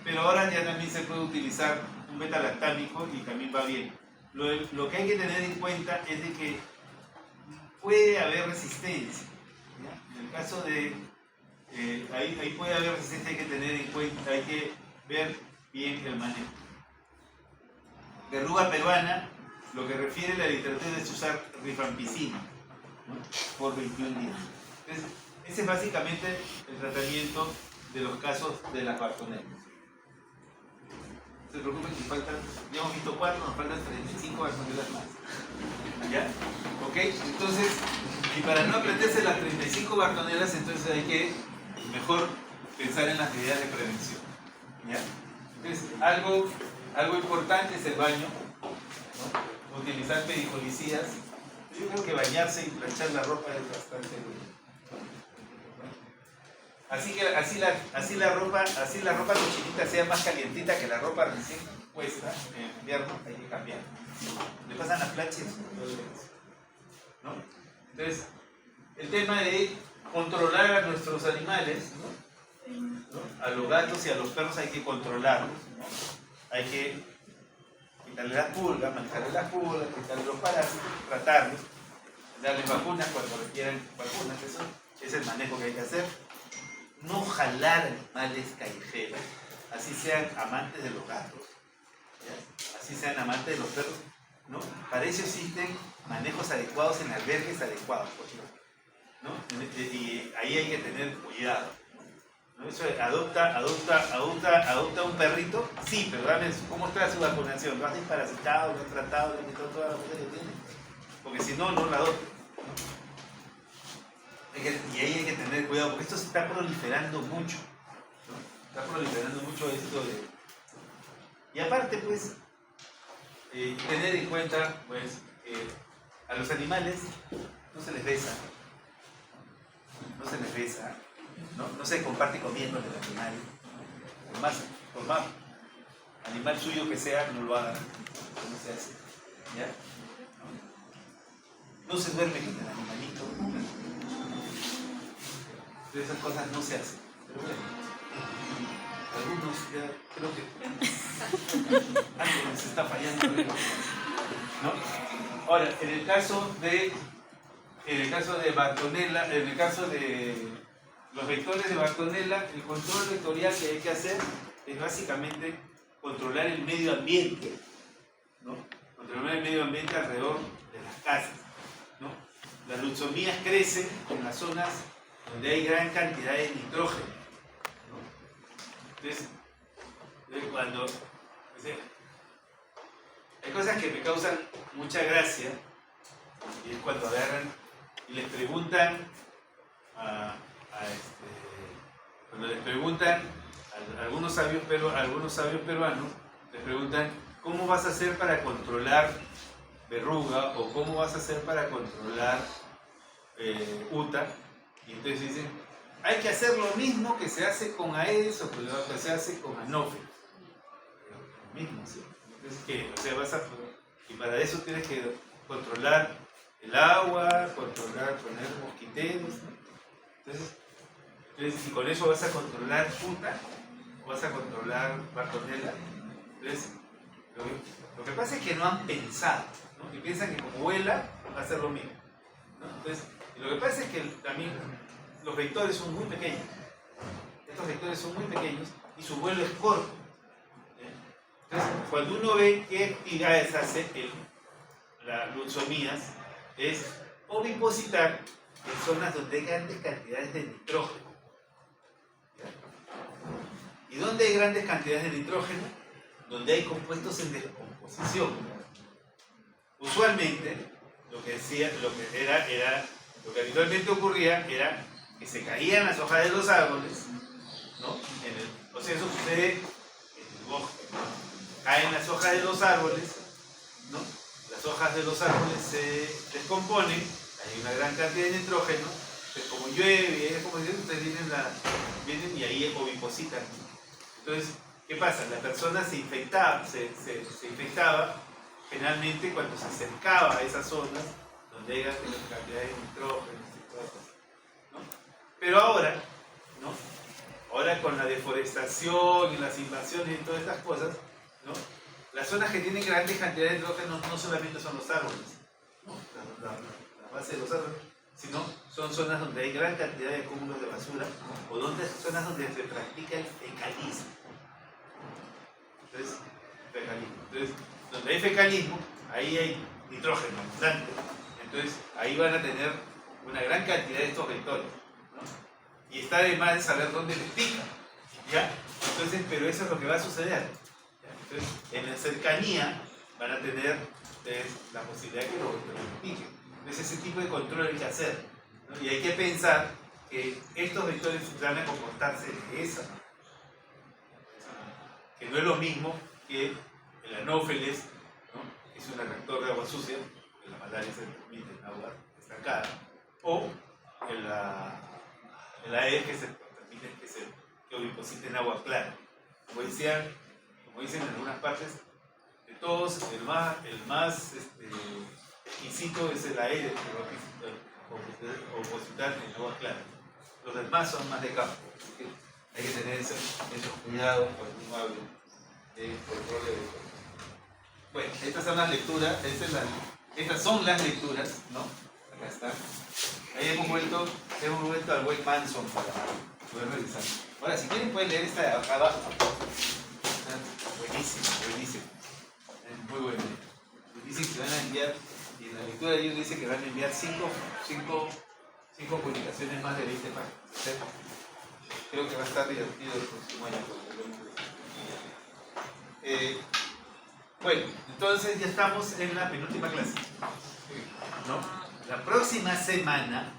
pero ahora ya también se puede utilizar un beta-lactámico y también va bien. Lo que hay que tener en cuenta es de que puede haber resistencia, ¿ya? En el caso de ahí puede haber resistencia, hay que tener en cuenta, hay que ver bien el manejo. Verruga peruana, lo que refiere la literatura es usar rifampicina, ¿no? Por 21 días. Entonces, ese es básicamente el tratamiento de los casos de las bartonelas. No se preocupen que faltan, ya hemos visto 4, nos faltan 35 bartonelas más. ¿Ya? ¿Ok? Entonces, y para no aprenderse las 35 bartonelas, entonces hay que mejor pensar en las medidas de prevención. ¿Ya? Entonces, algo importante es el baño, ¿no? Utilizar perifolicidas. Yo creo que bañarse y planchar la ropa es bastante bueno. así la ropa cochinita sea más calientita que la ropa recién puesta en invierno, hay que cambiar. Le pasan las planchas, ¿no? Entonces, el tema de controlar a nuestros animales, ¿no? A los gatos y a los perros hay que controlarlos, ¿no? Hay que quitarle las pulgas, manejarle las pulgas, quitarle los parásitos, tratarlos, darles vacunas cuando requieran vacunas, eso es el manejo que hay que hacer. No jalar animales callejeros, así sean amantes de los gatos, ¿ya? Así sean amantes de los perros, ¿no? Para eso existen manejos adecuados en albergues adecuados, ¿no? Y ahí hay que tener cuidado, ¿no? Eso adopta un perrito, sí, pero dame cómo está su vacunación, lo has desparasitado, lo has tratado, le has quitado toda la cosa que tiene, porque si no, no la adopta. Y ahí hay que tener cuidado, porque esto se está proliferando mucho, ¿no? Está proliferando mucho esto de... Y aparte, pues, tener en cuenta, pues, a los animales no se les besa, no se comparte comiendo del animal, por más animal suyo que sea, no lo hagan, no se hace, ¿ya? No se duerme con el animalito. Esas cosas no se hacen. Pero bueno, algunos ya creo que algo les está fallando, ¿no? Ahora, en el caso de Bartonella, en el caso de los vectores de Bartonella, el control vectorial que hay que hacer es básicamente controlar el medio ambiente, ¿no? Controlar el medio ambiente alrededor de las casas, ¿no? Las luxomías crecen en las zonas donde hay gran cantidad de nitrógeno, ¿no? Entonces, hay cosas que me causan mucha gracia, y es cuando agarran y les preguntan cuando les preguntan a algunos sabios peruanos, les preguntan ¿cómo vas a hacer para controlar verruga? O ¿cómo vas a hacer para controlar uta? Y entonces dicen, hay que hacer lo mismo que se hace con Aedes o que se hace con Anopheles. Lo mismo, ¿sí? Entonces, ¿qué? O sea, y para eso tienes que controlar el agua, poner mosquiteros, ¿no? Entonces, y con eso vas a controlar uta, o vas a controlar Bartonella. Entonces, lo que pasa es que no han pensado, ¿no? Y piensan que como vuela, va a ser lo mismo, ¿no? Entonces, y lo que pasa es que también los vectores son muy pequeños. Estos vectores son muy pequeños y su vuelo es corto. Entonces, cuando uno ve qué actividades hace las luxomías, es ovipositar en zonas donde hay grandes cantidades de nitrógeno. ¿Y dónde hay grandes cantidades de nitrógeno? Donde hay compuestos en descomposición. Usualmente, lo que habitualmente ocurría era que se caían las hojas de los árboles, ¿no? O sea, eso sucede en el bosque, ¿no? Caen las hojas de los árboles, ¿no? Las hojas de los árboles se descomponen, hay una gran cantidad de nitrógeno, pero como llueve, es como dicen, ustedes vienen y ahí ovipositan. Entonces, ¿qué pasa? La persona se infectaba generalmente cuando se acercaba a esas zonas donde hay grandes cantidades de nitrógeno y todas esas cosas, ¿no? Pero ahora, ¿no? Ahora con la deforestación y las invasiones y todas estas cosas, ¿no? Las zonas que tienen grandes cantidades de nitrógeno no solamente son los árboles, ¿no? La base de los árboles, sino son zonas donde hay gran cantidad de cúmulos de basura, o zonas donde se practica el fecalismo. Entonces, donde hay fecalismo, ahí hay nitrógeno abundante. Entonces, ahí van a tener una gran cantidad de estos vectores, ¿no? Y está de más de saber dónde les pica, ¿ya? Entonces, pero eso es lo que va a suceder, ¿ya? Entonces, en la cercanía van a tener la posibilidad de que los piquen. Entonces, ese tipo de control hay que hacer, ¿no? Y hay que pensar que estos vectores van a comportarse de esa manera, que no es lo mismo que el Anopheles, ¿no? Que es un reactor de agua sucia, porque la malaria se transmite en agua estancada, o el Aedes, que se transmite lo deposita en agua clara. Como dicen en algunas partes, de todos, el más exquisito es el aire que va a depositar en agua clara. Los demás son más de campo. Así que hay que tener esos cuidados cuando uno hable de control de vector. Bueno, estas son las lecturas, estas son las lecturas, ¿no? Acá está. Ahí hemos vuelto al web Manson para poder revisar. Ahora, si quieren pueden leer esta de acá abajo. Está buenísimo, buenísimo. Es muy bueno. Dicen que van a enviar, y en la lectura de ellos dice que van a enviar cinco publicaciones más de 20 páginas. ¿Sí? Creo que va a estar divertido el próximo año. Bueno, entonces ya estamos en la penúltima clase, ¿no? La próxima semana